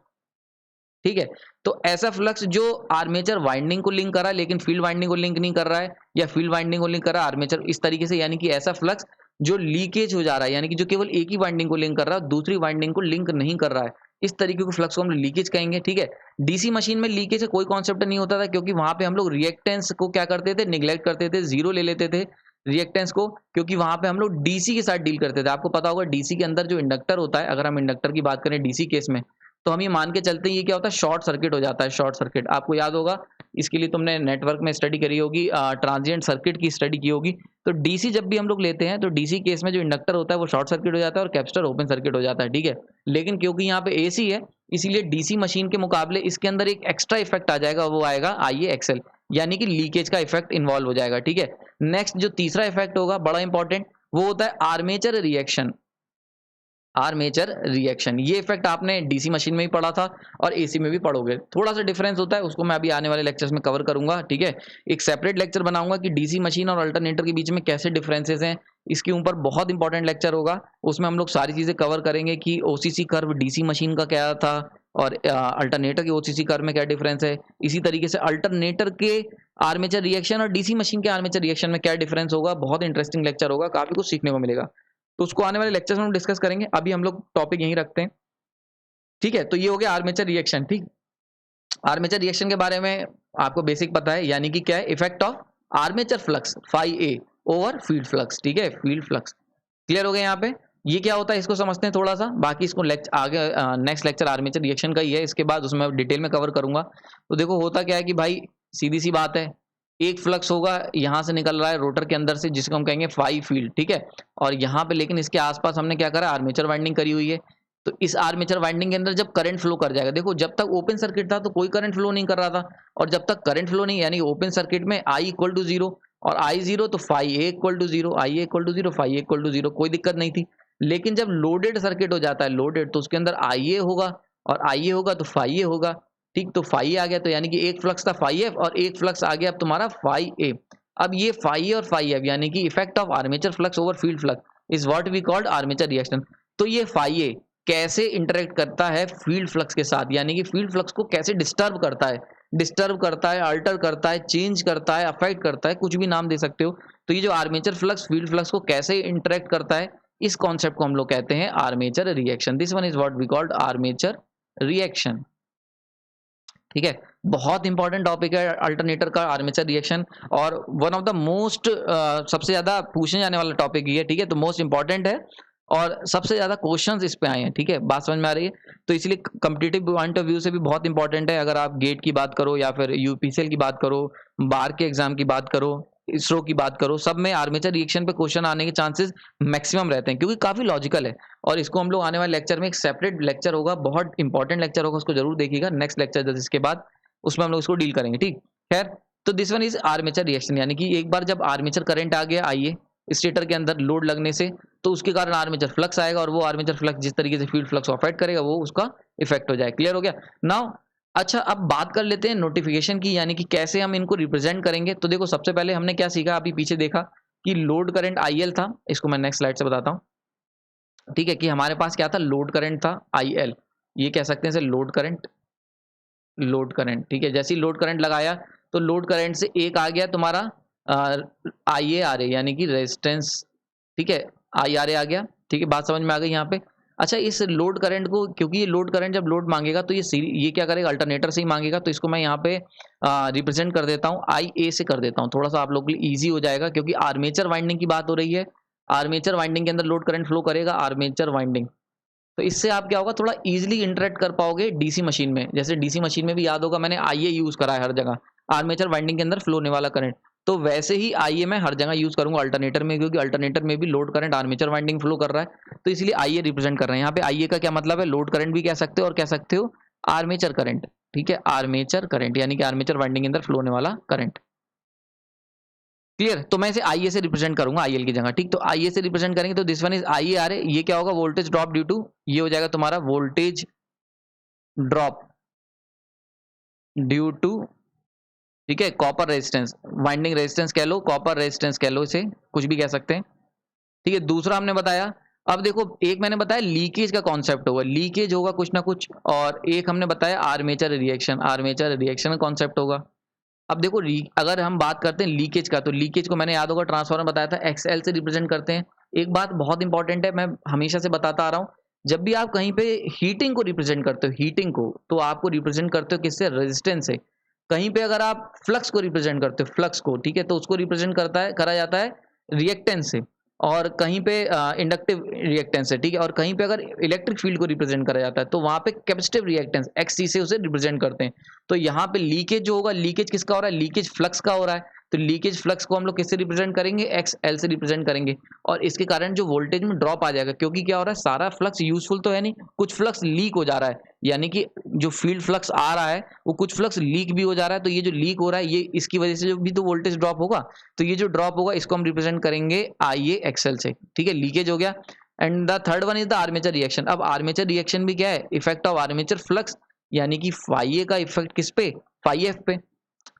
ठीक है। तो ऐसा फ्लक्स जो आर्मेचर वाइंडिंग को लिंक कर रहा है लेकिन फील्ड वाइंडिंग को लिंक नहीं कर रहा है, या फील्ड वाइंडिंग को लिंक कर रहा है आर्मेचर, इस तरीके से, यानी कि ऐसा फ्लक्स जो लीकेज हो जा रहा है, यानी कि जो केवल एक ही वाइंडिंग को लिंक कर रहा है दूसरी वाइंडिंग को लिंक नहीं कर रहा है, इस तरीके के फ्लक्स को हम लीकेज कहेंगे, ठीक है। डीसी मशीन में लीकेज का कोई कॉन्सेप्ट नहीं होता था, क्योंकि वहां पे हम लोग रिएक्टेंस को क्या करते थे, निग्लेक्ट करते थे, जीरो ले लेते थे रिएक्टेंस को, क्योंकि वहां पे हम लोग डीसी के साथ डील करते थे। आपको पता होगा डीसी के अंदर जो इंडक्टर होता है, अगर हम इंडक्टर की बात करें डीसी केस में, तो हम ये मान के चलते हैं ये क्या होता है, शॉर्ट सर्किट हो जाता है। शॉर्ट सर्किट आपको याद होगा, इसके लिए तुमने नेटवर्क में स्टडी करी होगी, ट्रांजिएंट सर्किट की स्टडी की होगी। तो डीसी जब भी हम लोग लेते हैं तो डीसी केस में जो इंडक्टर होता है वो शॉर्ट सर्किट हो जाता है और कैपेसिटर ओपन सर्किट हो जाता है, ठीक है। लेकिन क्योंकि यहाँ पे एसी है, इसीलिए डीसी मशीन के मुकाबले इसके अंदर एक एक्स्ट्रा इफेक्ट आ जाएगा, वो आएगा IAXL, यानी कि लीकेज का इफेक्ट इन्वॉल्व हो जाएगा, ठीक है। नेक्स्ट जो तीसरा इफेक्ट होगा बड़ा इंपॉर्टेंट, वो होता है आर्मेचर रिएक्शन। आर्मेचर रिएक्शन, ये इफेक्ट आपने डीसी मशीन में भी पढ़ा था और एसी में भी पढ़ोगे। थोड़ा सा डिफरेंस होता है, उसको मैं अभी आने वाले लेक्चर्स में कवर करूंगा, ठीक है। एक सेपरेट लेक्चर बनाऊंगा कि डीसी मशीन और अल्टरनेटर के बीच में कैसे डिफरेंसेस हैं, इसके ऊपर बहुत इंपॉर्टेंट लेक्चर होगा। उसमें हम लोग सारी चीजें कवर करेंगे कि ओसीसी कर्व डीसी मशीन का क्या था और अल्टरनेटर के ओसीसी कर्व में क्या डिफरेंस है। इसी तरीके से अल्टरनेटर के आर्मेचर रिएक्शन और डीसी मशीन के आर्मेचर रिएक्शन में क्या डिफरेंस होगा, बहुत इंटरेस्टिंग लेक्चर होगा, काफी कुछ सीखने को मिलेगा। तो उसको आने वाले लेक्चर्स में हम डिस्कस करेंगे, अभी हम लोग टॉपिक यहीं रखते हैं, ठीक है। तो ये हो गया आर्मेचर रिएक्शन, ठीक। आर्मेचर रिएक्शन के बारे में आपको बेसिक पता है, यानी कि क्या है, effect of armature flux phi a over field flux, ठीक है, फील्ड फ्लक्स। क्लियर हो गया यहाँ पे, ये क्या होता है इसको समझते हैं थोड़ा सा, बाकी इसको आगे नेक्स्ट लेक्चर आर्मेचर रिएक्शन का ही है, इसके बाद उसमें डिटेल में कवर करूंगा। तो देखो होता क्या है कि भाई सीधी सी बात है, एक फ्लक्स होगा यहां से निकल रहा है रोटर के अंदर से, जिसको हम कहेंगे फाई फील्ड, ठीक है। और यहाँ पे लेकिन इसके आसपास हमने क्या करा, आर्मेचर वाइंडिंग करी हुई है। तो इस आर्मेचर वाइंडिंग के अंदर जब करंट फ्लो कर जाएगा, देखो जब तक ओपन सर्किट था तो कोई करंट फ्लो नहीं कर रहा था, और जब तक करंट फ्लो नहीं, यानी ओपन सर्किट में I इक्वल टू जीरो और I जीरो, तो phi a equal to zero, I equal to zero, phi a equal to zero, कोई दिक्कत नहीं थी। लेकिन जब लोडेड सर्किट हो जाता है, लोडेड, तो उसके अंदर IA होगा और IA होगा तो फाई ए होगा, ठीक। तो फाई ए आ गया, तो यानी कि एक फ्लक्स था फाई एफ और एक फ्लक्स आ गया अब तुम्हारा फाई ए। अब ये फाई ए और फाई एफ, यानी कि effect of armature flux over field flux is what we called armature reaction. तो ये फाई ए कैसे इंटरेक्ट करता है फील्ड फ्लक्स के साथ, यानी कि फील्ड फ्लक्स को कैसे डिस्टर्ब करता है, अल्टर करता है, चेंज करता है, अफेक्ट करता है, कुछ भी नाम दे सकते हो। तो ये जो आर्मेचर फ्लक्स फील्ड फ्लक्स को कैसे इंटरेक्ट करता है, इस कॉन्सेप्ट को हम लोग कहते हैं armature reaction. This one is what we called armature reaction, ठीक है। बहुत इंपॉर्टेंट टॉपिक है अल्टरनेटर का आर्मेचर रिएक्शन, और वन ऑफ द मोस्ट सबसे ज्यादा पूछने जाने वाला टॉपिक ये है, ठीक है। तो मोस्ट इंपॉर्टेंट है और सबसे ज्यादा क्वेश्चंस इस पे आए हैं, ठीक है, बात समझ में आ रही है। तो इसलिए कॉम्पिटिटिव पॉइंट ऑफ व्यू से भी बहुत इंपॉर्टेंट है। अगर आप गेट की बात करो या फिर यूपीसीएल की बात करो, बार के एग्जाम की बात करो, इसरो की बात करो, सब में आर्मेचर रिएक्शन पे क्वेश्चन आने के चांसेस मैक्सिमम रहते हैं, क्योंकि काफी लॉजिकल है। और इसको हम लोग आने वाले लेक्चर में, एक सेपरेट लेक्चर होगा, बहुत इंपॉर्टेंट लेक्चर होगा, उसको जरूर देखिएगा, नेक्स्ट लेक्चर इसके बाद उसमें हम लोग इसको डील करेंगे, ठीक। खैर, तो this one is armature reaction, यानी कि एक बार जब आर्मेचर करंट आ गया आइए स्टेटर के अंदर लोड लगने से, तो उसके कारण आर्मेचर फ्लक्स आएगा, और वो आर्मेचर फ्लक्स जिस तरीके से फील्ड फ्लक्स को अफेक्ट करेगा वो उसका इफेक्ट हो जाए। क्लियर हो गया नाउ। अच्छा, अब बात कर लेते हैं नोटिफिकेशन की, यानी कि कैसे हम इनको रिप्रेजेंट करेंगे। तो देखो सबसे पहले हमने क्या सीखा, अभी पीछे देखा कि लोड करंट IL था, इसको मैं नेक्स्ट स्लाइड से बताता हूँ, ठीक है, कि हमारे पास क्या था, लोड करंट था IL, ये कह सकते हैं इसे लोड करंट, ठीक है। जैसे ही लोड करंट लगाया तो लोड करंट से एक आ गया तुम्हारा आई ए आर ए यानी कि रेजिस्टेंस, ठीक है, आई आर ए आ गया, ठीक है, बात समझ में आ गई यहाँ पे। अच्छा, इस लोड करंट को, क्योंकि ये लोड करंट जब लोड मांगेगा तो ये क्या करेगा, अल्टरनेटर से ही मांगेगा, तो इसको मैं यहाँ पे रिप्रेजेंट कर देता हूँ, आई ए से कर देता हूँ, थोड़ा सा आप लोग के लिए ईजी हो जाएगा, क्योंकि आर्मेचर वाइंडिंग की बात हो रही है। आर्मेचर वाइंडिंग के अंदर लोड करंट फ्लो करेगा, आर्मेचर वाइंडिंग। तो इससे आप क्या होगा, थोड़ा ईजिली इंटरेक्ट कर पाओगे डीसी मशीन में। जैसे डीसी मशीन में भी याद होगा मैंने आईए यूज करा है हर जगह, आर्मेचर वाइंडिंग के अंदर फ्लो होने वाला करंट। तो वैसे ही आईए मैं हर जगह यूज करूंगा अल्टरनेटर में, क्योंकि अल्टरनेटर में भी load current armature winding flow कर रहा है, तो इसलिए आईए रिप्रेजेंट कर रहे हैं। यहाँ पे आईए का क्या मतलब है, लोड करंट भी कह सकते हो और कह सकते हो आर्मेचर करंट, ठीक है, आर्मेचर करंट यानी कि आर्मेचर वाइंडिंग के अंदर फ्लो होने वाला करंट। क्लियर? तो मैं इसे आईए से रिप्रेजेंट करूंगा आईएल की जगह, ठीक। तो आईए से रिप्रेजेंट करेंगे तो दिस वन इज आईए आर ए, ये क्या होगा, वोल्टेज ड्रॉप ड्यू टू, ये हो जाएगा तुम्हारा वोल्टेज ड्रॉप ड्यू टू, ठीक है, कॉपर रेजिस्टेंस, वाइंडिंग रेजिस्टेंस कह लो, कॉपर रेजिस्टेंस कह लो, इसे कुछ भी कह सकते हैं, ठीक है। दूसरा हमने बताया, अब देखो एक मैंने बताया लीकेज का कॉन्सेप्ट होगा, लीकेज होगा कुछ ना कुछ, और एक हमने बताया आर्मेचर रिएक्शन, आर्मेचर रिएक्शन का कॉन्सेप्ट होगा। अब देखो अगर हम बात करते हैं लीकेज का, तो लीकेज को मैंने याद होगा ट्रांसफार्मर बताया था एक्सएल से रिप्रेजेंट करते हैं। एक बात बहुत इंपॉर्टेंट है, मैं हमेशा से बताता आ रहा हूं, जब भी आप कहीं पे हीटिंग को रिप्रेजेंट करते हो, हीटिंग को, तो आपको रिप्रेजेंट करते हो किससे, रेजिस्टेंस से। कहीं पे अगर आप फ्लक्स को रिप्रेजेंट करते हो, फ्लक्स को, ठीक है, तो उसको रिप्रेजेंट करा जाता है रिएक्टेंस से, और कहीं पे इंडक्टिव रिएक्टेंस है, ठीक है, और कहीं पे अगर इलेक्ट्रिक फील्ड को रिप्रेजेंट करा जाता है तो वहां पे कैपेसिटिव रिएक्टेंस एक्ससी से उसे रिप्रेजेंट करते हैं। तो यहाँ पे लीकेज जो होगा, लीकेज किसका हो रहा है, लीकेज फ्लक्स का हो रहा है, तो लीकेज फ्लक्स को हम लोग किससे रिप्रेजेंट करेंगे, एक्स एल से रिप्रेजेंट करेंगे, और इसके कारण जो वोल्टेज में ड्रॉप आ जाएगा, क्योंकि क्या हो रहा है, सारा फ्लक्स यूजफुल तो है नहीं, कुछ फ्लक्स लीक हो जा रहा है, यानी कि जो फील्ड फ्लक्स आ रहा है वो कुछ फ्लक्स लीक भी हो जा रहा है, तो ये जो लीक हो रहा है, ये इसकी वजह से जो भी तो वोल्टेज ड्रॉप होगा, तो ये जो ड्रॉप होगा इसको हम रिप्रेजेंट करेंगे आई ए एक्सएल से, ठीक है, लीकेज हो गया। And the third one is the armature reaction. अब आर्मेचर रिएक्शन भी क्या है, इफेक्ट ऑफ आर्मेचर फ्लक्स, यानी कि फाई ए का इफेक्ट किस पे, फाई एफ पे,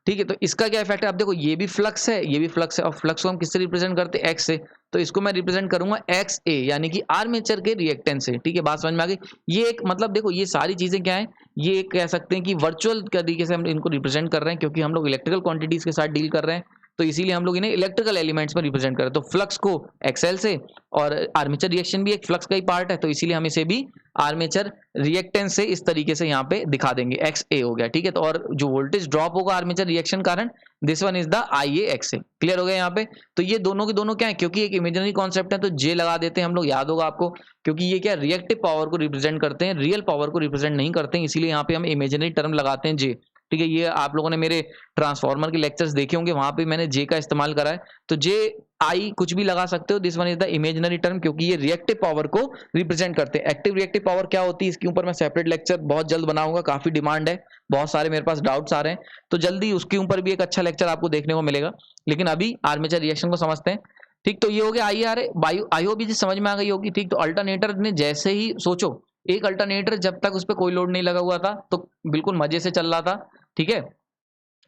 ठीक है। तो इसका क्या इफेक्ट है, अब देखो ये भी फ्लक्स है, ये भी फ्लक्स है, और फ्लक्स को हम किससे रिप्रेजेंट करते हैं, एक्स से, तो इसको मैं रिप्रेजेंट करूंगा एक्स ए यानी कि आर्मेचर के रिएक्टेंस से, ठीक है, बात समझ में आ गई। ये एक मतलब देखो ये सारी चीजें क्या है, ये कह सकते हैं कि वर्चुअल तरीके से हम इनको रिप्रेजेंट कर रहे हैं, क्योंकि हम लोग इलेक्ट्रिकल क्वांटिटीज के साथ डील कर रहे हैं, तो इसीलिए हम लोग इन्हें इलेक्ट्रिकल एलिमेंट्स में रिप्रेजेंट कर रहे हैं। तो फ्लक्स को एक्सएल से, और आर्मेचर रिएक्शन भी एक फ्लक्स का ही पार्ट है, तो इसीलिए हम इसे भी आर्मेचर रिएक्टेंस से इस तरीके से यहाँ पे दिखा देंगे, एक्स ए हो गया, ठीक है। तो और जो वोल्टेज ड्रॉप होगा आर्मेचर रिएक्शन कारण, this one is the I A x A, clear हो गया यहाँ पे। तो ये दोनों के दोनों क्या है, क्योंकि एक इमेजिनरी कॉन्सेप्ट है तो जे लगा देते हैं हम लोग, याद होगा आपको, क्योंकि ये क्या रिएक्टिव पावर को रिप्रेजेंट करते हैं, रियल पावर को रिप्रेजेंट नहीं करते हैं, इसीलिए यहाँ पे हम इमेजिनरी टर्म लगाते हैं जे, ठीक है। ये आप लोगों ने मेरे ट्रांसफार्मर के लेक्चर्स देखे होंगे, वहां पे मैंने जे का इस्तेमाल करा है, तो जे आई कुछ भी लगा सकते हो, this one is the imaginary term, क्योंकि ये रिएक्टिव पावर को रिप्रेजेंट करते हैं। एक्टिव रिएक्टिव पावर क्या होती है, इसके ऊपर मैं सेपरेट लेक्चर बहुत जल्द बनाऊंगा, काफी डिमांड है, बहुत सारे मेरे पास डाउट्स आ रहे हैं, तो जल्दी उसके ऊपर भी एक अच्छा लेक्चर आपको देखने को मिलेगा। लेकिन अभी आर्मेचर रिएक्शन को समझते हैं, ठीक। तो ये हो गया आई आर ए, आई ओ भी समझ में आ गई होगी, ठीक। तो अल्टरनेटर ने जैसे ही सोचो, एक अल्टरनेटर जब तक उस पर कोई लोड नहीं लगा हुआ था तो बिल्कुल मजे से चल रहा था, ठीक है।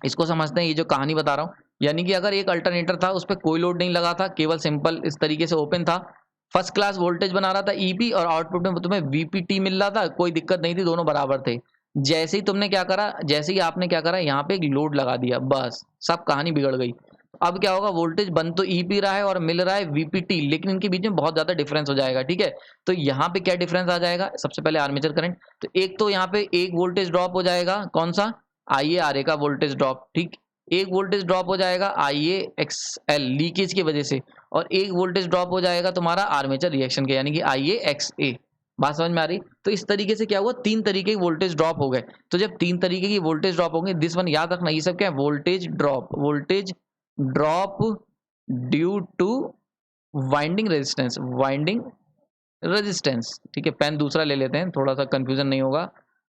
इसको समझते हैं, ये जो कहानी बता रहा हूँ, यानी कि अगर एक अल्टरनेटर था उस पर कोई लोड नहीं लगा था, केवल सिंपल इस तरीके से ओपन था, फर्स्ट क्लास वोल्टेज बना रहा था ईपी, और आउटपुट में तुम्हें वीपीटी मिल रहा था, कोई दिक्कत नहीं थी, दोनों बराबर थे। जैसे ही तुमने क्या करा, जैसे ही आपने क्या करा, यहाँ पे एक लोड लगा दिया, बस सब कहानी बिगड़ गई। अब क्या होगा, वोल्टेज बन तो ईपी रहा है और मिल रहा है वीपीटी, लेकिन इनके बीच में बहुत ज्यादा डिफरेंस हो जाएगा, ठीक है। तो यहाँ पे क्या डिफरेंस आ जाएगा, सबसे पहले आर्मेचर करंट, तो एक तो यहाँ पे एक वोल्टेज ड्रॉप हो जाएगा, कौन सा, आई ए आर ए का वोल्टेज ड्रॉप, ठीक। एक वोल्टेज ड्रॉप हो जाएगा आई ए एक्स एल लीकेज की वजह से, और एक वोल्टेज ड्रॉप हो जाएगा तुम्हारा आर्मेचर रिएक्शन के, यानी कि आई ए एक्स ए, बात समझ में आ रही। तो इस तरीके से क्या हुआ, तीन तरीके के वोल्टेज ड्रॉप हो गए। तो जब तीन तरीके की वोल्टेज ड्रॉप होंगे, दिस वन याद रखना, ये सब क्या है, voltage drop, voltage drop due to winding resistance, winding resistance, ठीक है। पेन दूसरा ले लेते हैं, थोड़ा सा कंफ्यूजन नहीं होगा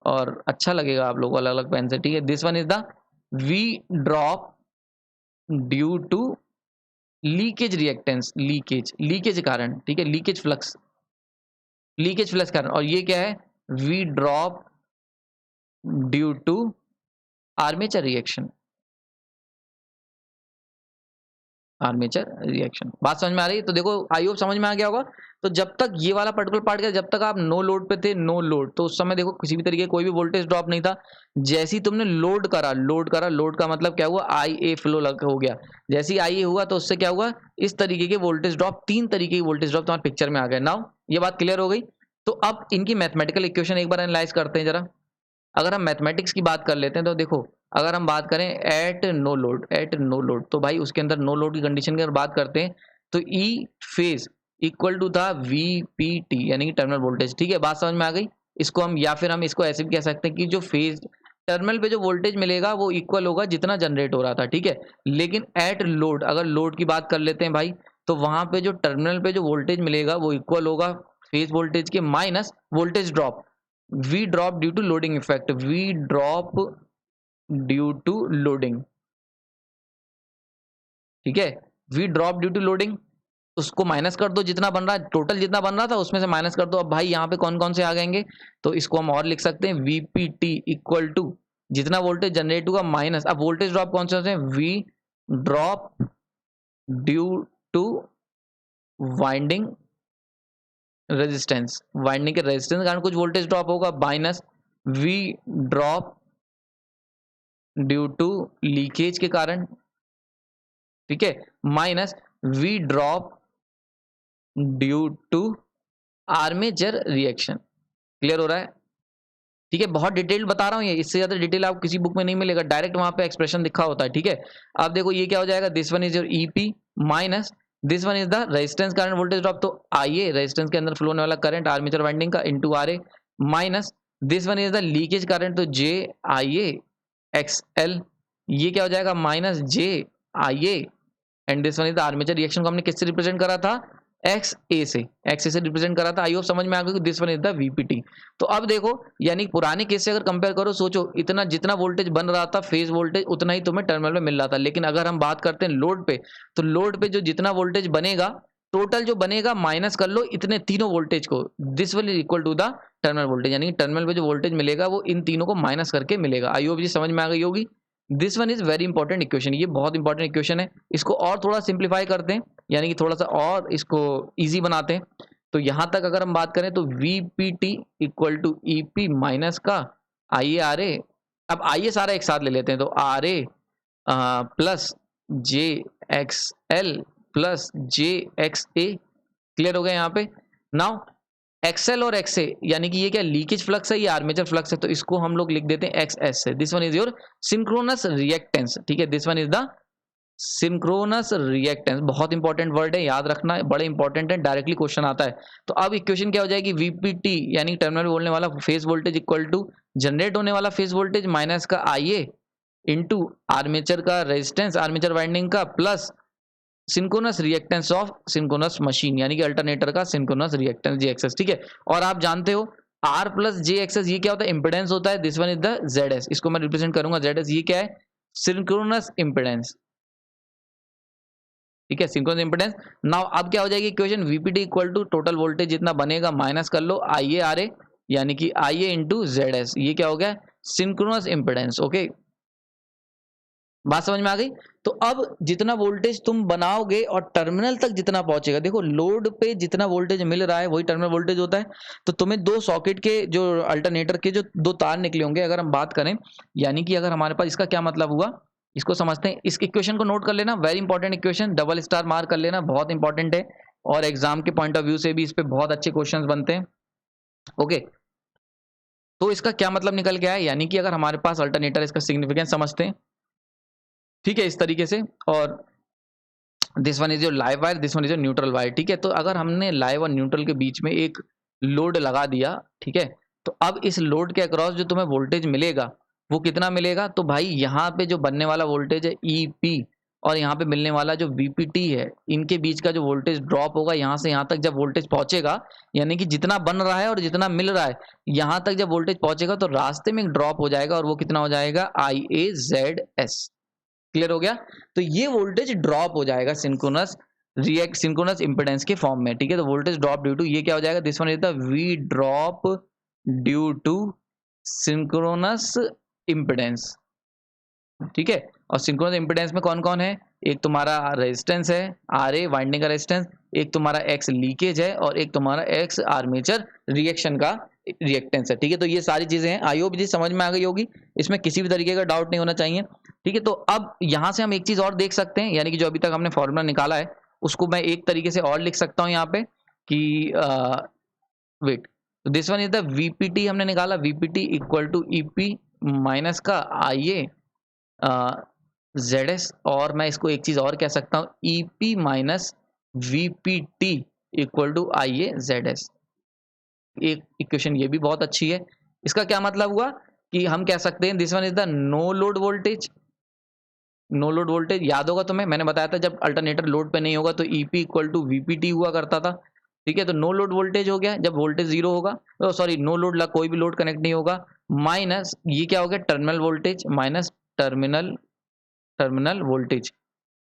और अच्छा लगेगा आप लोगों को अलग अलग पेन से, ठीक है। This one is the V drop due to leakage reactance, leakage, leakage कारण, ठीक है, लीकेज फ्लक्स, लीकेज फ्लक्स कारण, और ये क्या है, V drop due to armature reaction, armature reaction. बात समझ में आ रही है? तो देखो आई होप समझ में आ गया होगा। तो जब तक ये वाला पर्टिकुलर पार्ट गया, जब तक आप नो लोड पे थे, नो लोड, तो उस समय देखो किसी भी तरीके कोई भी वोल्टेज ड्रॉप नहीं था। जैसे ही तुमने लोड करा, लोड का मतलब क्या हुआ, आई ए फ्लो हो गया। जैसे ही आई ए हुआ तो उससे क्या हुआ, इस तरीके के वोल्टेज ड्रॉप, 3 तरीके की वोल्टेज ड्रॉप तुम्हारे पिक्चर में आ गए। नाउ ये बात क्लियर हो गई। तो अब इनकी मैथमेटिकल इक्वेशन एक बार एनालाइज करते हैं जरा। अगर हम मैथमेटिक्स की बात कर लेते हैं तो देखो, अगर हम बात करें एट नो लोड, तो भाई उसके अंदर नो लोड की कंडीशन की अगर बात करते हैं तो ई फेज इक्वल टू था वीपीटी, यानी कि टर्मिनल वोल्टेज। ठीक है, बात समझ में आ गई। इसको हम, या फिर हम इसको ऐसे भी कह सकते हैं कि जो फेज टर्मिनल पे जो वोल्टेज मिलेगा वो इक्वल होगा जितना जनरेट हो रहा था। ठीक है, लेकिन एट लोड, अगर लोड की बात कर लेते हैं भाई, तो वहां पे जो टर्मिनल पे जो वोल्टेज मिलेगा वो इक्वल होगा फेज वोल्टेज के minus voltage drop, V drop due to loading effect, V drop due to loading. ठीक है, V drop due to loading, उसको माइनस कर दो, जितना बन रहा है टोटल, जितना बन रहा था उसमें से माइनस कर दो। अब भाई यहाँ पे कौन कौन से आ जाएंगे, तो इसको हम और लिख सकते हैं वीपीटी इक्वल टू जितना वोल्टेज जनरेट हुआ माइनस, अब वोल्टेज ड्रॉप कौन से होते हैं, V drop due to winding resistance, winding के रेजिस्टेंस के कारण कुछ वोल्टेज ड्रॉप होगा, minus V drop due to leakage के कारण। ठीक है, minus V drop due to armature reaction. Clear हो रहा है? ठीक है, बहुत डिटेल बता रहा हूं, ये इससे ज्यादा डिटेल आपको किसी बुक में नहीं मिलेगा, डायरेक्ट वहां पे एक्सप्रेशन लिखा होता है। ठीक है, अब देखो ये क्या हो जाएगा, this one is your EP minus this one is the resistance current voltage drop, तो आईए रेजिस्टेंस के अंदर फ्लो होने वाला करंट आर्मेचर वाइंडिंग का into RA, minus this one is the leakage current, तो जे आई ए एक्स एल, ये क्या हो जाएगा, minus J I A, and this one is the armature reaction को हमने किससे रिप्रेजेंट करा था, एक्स ए से रिप्रेजेंट करा था। आई होप समझ में आ गया कि this one is the VPT. तो अब देखो, यानी पुराने केस से अगर कंपेयर करो, सोचो इतना जितना वोल्टेज बन रहा था फेज वोल्टेज उतना ही तुम्हें टर्मिनल में मिल रहा था, लेकिन अगर हम बात करते हैं लोड पे, तो लोड पे जो जितना वोल्टेज बनेगा, टोटल जो बनेगा माइनस कर लो इतने तीनों वोल्टेज को, this will equal to the terminal voltage, यानी टर्मिनल पे जो वोल्टेज मिलेगा वो इन तीनों को माइनस करके मिलेगा। आई होप ये समझ में आ गई होगी। This one is very important equation, ये बहुत इंपॉर्टेंट इक्वेशन है। इसको और थोड़ा सिंप्लीफाई करते हैं, यानी कि थोड़ा सा और इसको इजी बनाते हैं। तो यहां तक अगर हम बात करें तो VPT equal to EP minus का आई ए आर ए, अब आइए सारा एक साथ ले लेते हैं, तो R A plus J X L plus J X A. Clear हो गया यहाँ पे। नाउ एक्सएल और एक्स ए, यानी कि ये क्या लीकेज फ्लक्स है, ये आर्मेचर फ्लक्स है, तो इसको हम लोग लिख देते हैं एक्स एस से। This one is your synchronous reactance. ठीक है, this one is the synchronous reactance, बहुत इंपॉर्टेंट वर्ड है, याद रखना, बड़े इंपॉर्टेंट है, डायरेक्टली क्वेश्चन आता है। तो अब इक्वेशन क्या हो जाएगी, वीपीटी यानी टर्मिनल बोलने वाला phase voltage equal to generate होने वाला फेज वोल्टेज माइनस का आईए इनटू आर्मेचर का रेजिस्टेंस, आर्मेचर वाइंडिंग का, plus synchronous reactance of synchronous machine, यानी कि अल्टरनेटर का सिंक्रोनस रिएक्टेंस जे एक्सएस। ठीक है, और आप जानते हो आर प्लस जे एक्सएस ये क्या होता है, इंपेडेंस होता है। This one is the Z S, इसको मैं रिप्रेजेंट करूंगा जेड एस, ये क्या है, सिंक्रोनस इंपेडेंस। ठीक है, सिंक्रोनस इंपेडेंस। नाउ अब क्या हो जाएगी equation, VPT equal to total voltage जितना बनेगा माइनस कर लो आई ए आर ए, यानी कि आई ए इंटू जेड एस, ये क्या हो गया, सिंक्रोनस इंपेडेंस। ओके, बात समझ में आ गई। तो अब जितना वोल्टेज तुम बनाओगे और टर्मिनल तक जितना पहुंचेगा, देखो लोड पे जितना वोल्टेज मिल रहा है वही टर्मिनल वोल्टेज होता है। तो तुम्हें दो सॉकेट के जो अल्टरनेटर के जो दो तार निकले होंगे, अगर हम बात करें, यानी कि अगर हमारे पास, इसका क्या मतलब हुआ, इसको समझते हैं। इस इक्वेशन को नोट कर लेना, very important equation, double star mark कर लेना, बहुत इंपॉर्टेंट है, और एग्जाम के पॉइंट ऑफ व्यू से भी इस पे बहुत अच्छे क्वेश्चन बनते हैं। ओके, तो इसका क्या मतलब निकल गया है, यानी कि अगर हमारे पास अल्टरनेटर, इसका सिग्निफिकेंस समझते हैं। ठीक है, इस तरीके से, और this one is your live wire, this one is your neutral wire. ठीक है, तो अगर हमने लाइव और न्यूट्रल के बीच में एक लोड लगा दिया, ठीक है, तो अब इस लोड के अक्रॉस जो तुम्हें वोल्टेज मिलेगा वो कितना मिलेगा, तो भाई यहाँ पे जो बनने वाला वोल्टेज है ईपी, और यहाँ पे मिलने वाला जो वीपीटी है, इनके बीच का जो वोल्टेज ड्रॉप होगा, यहाँ से यहाँ तक जब वोल्टेज पहुंचेगा, यानी कि जितना बन रहा है और जितना मिल रहा है, यहाँ तक जब वोल्टेज पहुंचेगा तो रास्ते में एक ड्रॉप हो जाएगा, और वो कितना हो जाएगा, आई ए जेड एस। क्लियर हो गया। तो ये वोल्टेज ड्रॉप हो जाएगा सिंक्रोनस इंपेडेंस के फॉर्म में। ठीक है, तो वोल्टेज ड्रॉप ड्यू टू, ये क्या हो जाएगा, this one is the V drop due to synchronous impedance. ठीक है, और सिंक्रोनस इंपेडेंस में कौन कौन है, एक तुम्हारा रेजिस्टेंस है RA वाइंडिंग का रेजिस्टेंस, एक तुम्हारा X लीकेज है और एक तुम्हारा X आर्मेचर रिएक्शन का रिएक्टेंस है। ठीक है, तो ये सारी चीजें हैं। आई होप जी समझ में आ गई होगी, इसमें किसी भी तरीके का डाउट नहीं होना चाहिए। ठीक है, तो अब यहाँ से हम एक चीज और देख सकते हैं, यानी कि जो अभी तक हमने फॉर्मूला निकाला है उसको मैं एक तरीके से और लिख सकता हूँ यहाँ पे कि वेट, तो this one is the VPT हमने निकाला, VPT equal to EP minus का IA ZS, और मैं इसको एक चीज और कह सकता हूँ EP minus VPT equal to IA ZS। एक इक्वेशन ये भी बहुत अच्छी है। इसका क्या मतलब हुआ कि हम कह सकते हैं this one is the no load voltage. No load voltage याद होगा तुम्हें, मैंने बताया था जब अल्टरनेटर लोड पे नहीं होगा तो EP इक्वल टू VPT हुआ करता था। ठीक है, तो नो लोड वोल्टेज हो गया जब वोल्टेज जीरो होगा, तो सॉरी नो लोड कोई भी लोड कनेक्ट नहीं होगा, माइनस ये क्या हो गया terminal voltage minus terminal voltage,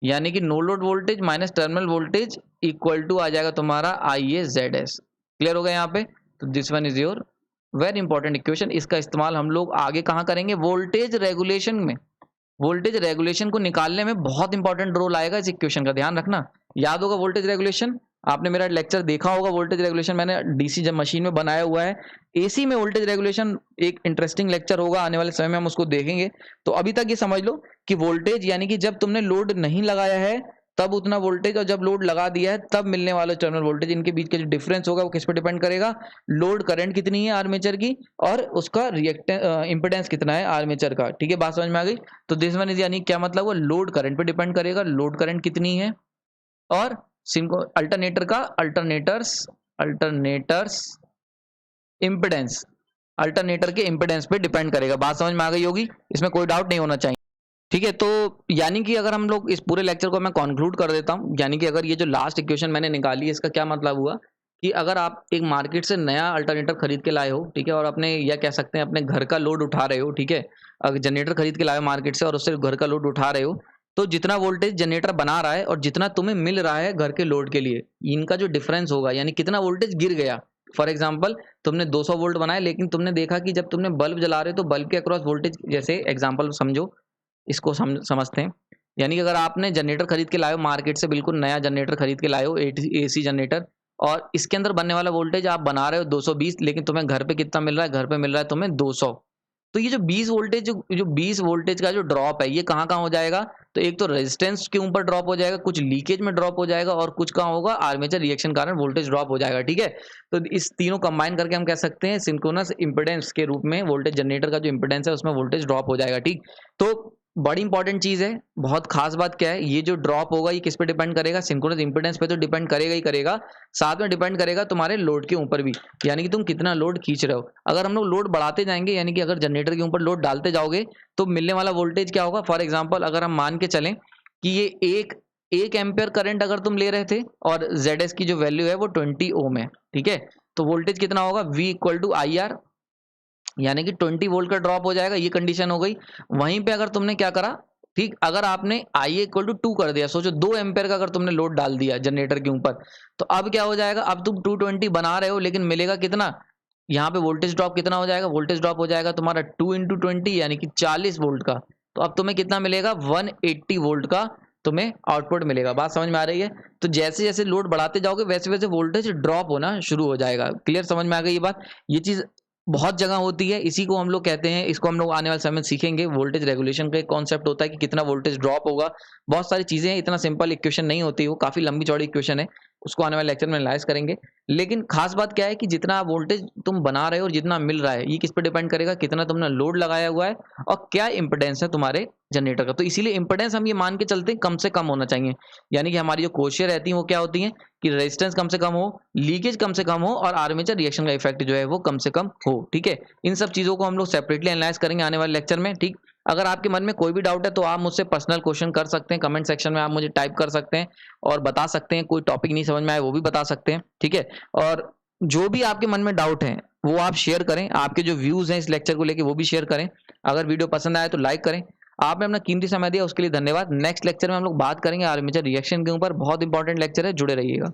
यानी कि no load voltage minus terminal voltage equal to आ जाएगा तुम्हारा IA ZS। क्लियर हो गया यहाँ पे? तो this one is your very important equation. इसका इस्तेमाल हम लोग आगे कहाँ करेंगे? वोल्टेज रेगुलेशन में। वोल्टेज रेगुलेशन को निकालने में बहुत इंपॉर्टेंट रोल आएगा इस इक्वेशन का, ध्यान रखना। याद होगा वोल्टेज रेगुलेशन, आपने मेरा लेक्चर देखा होगा, वोल्टेज रेगुलेशन मैंने DC जब मशीन में बनाया हुआ है। AC में वोल्टेज रेगुलेशन एक इंटरेस्टिंग लेक्चर होगा, आने वाले समय में हम उसको देखेंगे। तो अभी तक ये समझ लो कि वोल्टेज यानी कि जब तुमने लोड नहीं लगाया है तब उतना वोल्टेज, और जब लोड लगा दिया है तब मिलने वाला टर्मिनल वोल्टेज, इनके बीच का जो डिफरेंस होगा वो किस पे डिपेंड करेगा? लोड करंट कितनी है आर्मेचर की और उसका रिएक्टेंस इंपेडेंस कितना है आर्मेचर का। ठीक है, बात समझ में आ गई? तो दिस वन इज यानी क्या मतलब? वो लोड करंट पे डिपेंड करेगा, लोड करंट कितनी है, और अल्टरनेटर का अल्टरनेटर्स इंपेडेंस, अल्टरनेटर के इंपेडेंस पे डिपेंड करेगा। बात समझ में आ गई होगी, इसमें कोई डाउट नहीं होना चाहिए। ठीक है, तो यानी कि अगर हम लोग इस पूरे लेक्चर को मैं कंक्लूड कर देता हूं, यानी कि अगर ये जो लास्ट इक्वेशन मैंने निकाली है इसका क्या मतलब हुआ कि अगर आप एक मार्केट से नया अल्टरनेटर खरीद के लाए हो, ठीक है, और अपने या कह सकते हैं अपने घर का लोड उठा रहे हो, ठीक है, अगर जनरेटर खरीद के लाए हो मार्केट से और उससे घर का लोड उठा रहे हो, तो जितना वोल्टेज जनरेटर बना रहा है और जितना तुम्हें मिल रहा है घर के लोड के लिए, इनका जो डिफरेंस होगा, यानी कितना वोल्टेज गिर गया। फॉर एग्जाम्पल तुमने 200 वोल्ट बनाए, लेकिन तुमने देखा कि जब तुमने बल्ब जला रहे हो तो बल्ब के अक्रॉस वोल्टेज, जैसे एग्जाम्पल समझो, इसको समझते हैं। यानी कि अगर आपने जनरेटर खरीद के लाए हो मार्केट से, बिल्कुल नया जनरेटर खरीद के लाए हो AC जनरेटर, और इसके अंदर बनने वाला वोल्टेज आप बना रहे हो 220, लेकिन तुम्हें घर पे कितना मिल रहा है? घर पे मिल रहा है तुम्हें 200। तो ये जो 20 वोल्टेज जो 20 वोल्टेज का जो ड्रॉप है, ये कहाँ कहाँ हो जाएगा? तो एक तो रेजिस्टेंस के ऊपर ड्रॉप हो जाएगा, कुछ लीकेज में ड्रॉप हो जाएगा, और कुछ कहाँ होगा? आर्मेचर रिएक्शन कारण वोल्टेज ड्रॉप हो जाएगा। ठीक है, तो इस तीनों कंबाइन करके हम कह सकते हैं सिंक्रोनस इंपेडेंस के रूप में वोल्टेज जनरेटर का जो इंपेडेंस है उसमें वोल्टेज ड्रॉप हो जाएगा। ठीक, तो बड़ी इंपॉर्टेंट चीज है, बहुत खास बात क्या है, ये जो ड्रॉप होगा ये किस पे डिपेंड करेगा? सिंक्रोनस इंपेडेंस पे तो डिपेंड करेगा ही करेगा, साथ में डिपेंड करेगा तुम्हारे लोड के ऊपर भी, यानी कि तुम कितना लोड खींच रहे हो। अगर हम लोग लोड बढ़ाते जाएंगे, यानी कि अगर जनरेटर के ऊपर लोड डालते जाओगे, तो मिलने वाला वोल्टेज क्या होगा? फॉर एग्जाम्पल अगर हम मान के चलें कि ये एक एम्पियर करंट अगर तुम ले रहे थे और ZS की जो वैल्यू है वो 20 ओम है, ठीक है, तो वोल्टेज कितना होगा? V इक्वल टू IR, यानी कि 20 वोल्ट का ड्रॉप हो जाएगा। ये कंडीशन हो गई। वहीं पे अगर तुमने क्या करा, ठीक, अगर आपने IA इक्वल टू 2 कर दिया, सोचो 2 एम्पेयर का अगर तुमने लोड डाल दिया जनरेटर के ऊपर, तो अब क्या हो जाएगा? अब तुम 220 बना रहे हो, लेकिन मिलेगा कितना? यहाँ पे वोल्टेज ड्रॉप कितना हो जाएगा? वोल्टेज ड्रॉप हो जाएगा तुम्हारा 2 इंटू 20 यानी कि 40 वोल्ट का। तो अब तुम्हें कितना मिलेगा? 180 वोल्ट का तुम्हें आउटपुट मिलेगा। बात समझ में आ रही है? तो जैसे जैसे लोड बढ़ाते जाओगे वैसे वैसे वोल्टेज ड्रॉप होना शुरू हो जाएगा। क्लियर, समझ में आ गई ये बात? ये चीज बहुत जगह होती है, इसी को हम लोग कहते हैं, इसको हम लोग आने वाले समय में सीखेंगे। वोल्टेज रेगुलेशन का एक कॉन्सेप्ट होता है कि कितना वोल्टेज ड्रॉप होगा। बहुत सारी चीजें हैं, इतना सिंपल इक्वेशन नहीं होती, वो काफी लंबी चौड़ी इक्वेशन है, उसको आने वाले लेक्चर में एनालाइज करेंगे। लेकिन खास बात क्या है कि जितना वोल्टेज तुम बना रहे हो और जितना मिल रहा है, ये किस पे डिपेंड करेगा? कितना तुमने लोड लगाया हुआ है और क्या इंपेडेंस है तुम्हारे जनरेटर का। तो इसीलिए इंपेडेंस हम ये मान के चलते हैं कम से कम होना चाहिए, यानी कि हमारी जो कोशिश रहती है वो क्या होती है कि रेजिस्टेंस कम से कम हो, लीकेज कम से कम हो, और आर्मेचर रिएक्शन का इफेक्ट जो है वो कम से कम हो। ठीक है, इन सब चीजों को हम लोग सेपरेटली एनालाइज करेंगे आने वाले लेक्चर में। ठीक, अगर आपके मन में कोई भी डाउट है तो आप मुझसे पर्सनल क्वेश्चन कर सकते हैं, कमेंट सेक्शन में आप मुझे टाइप कर सकते हैं और बता सकते हैं। कोई टॉपिक नहीं समझ में आए वो भी बता सकते हैं। ठीक है, और जो भी आपके मन में डाउट है वो आप शेयर करें, आपके जो व्यूज हैं इस लेक्चर को लेके वो भी शेयर करें। अगर वीडियो पसंद आए तो लाइक करें। आपने अपना कीमती समय दिया उसके लिए धन्यवाद। नेक्स्ट लेक्चर में हम लोग बात करेंगे आर्मेचर रिएक्शन के ऊपर, बहुत इंपॉर्टेंट लेक्चर है, जुड़े रहिएगा।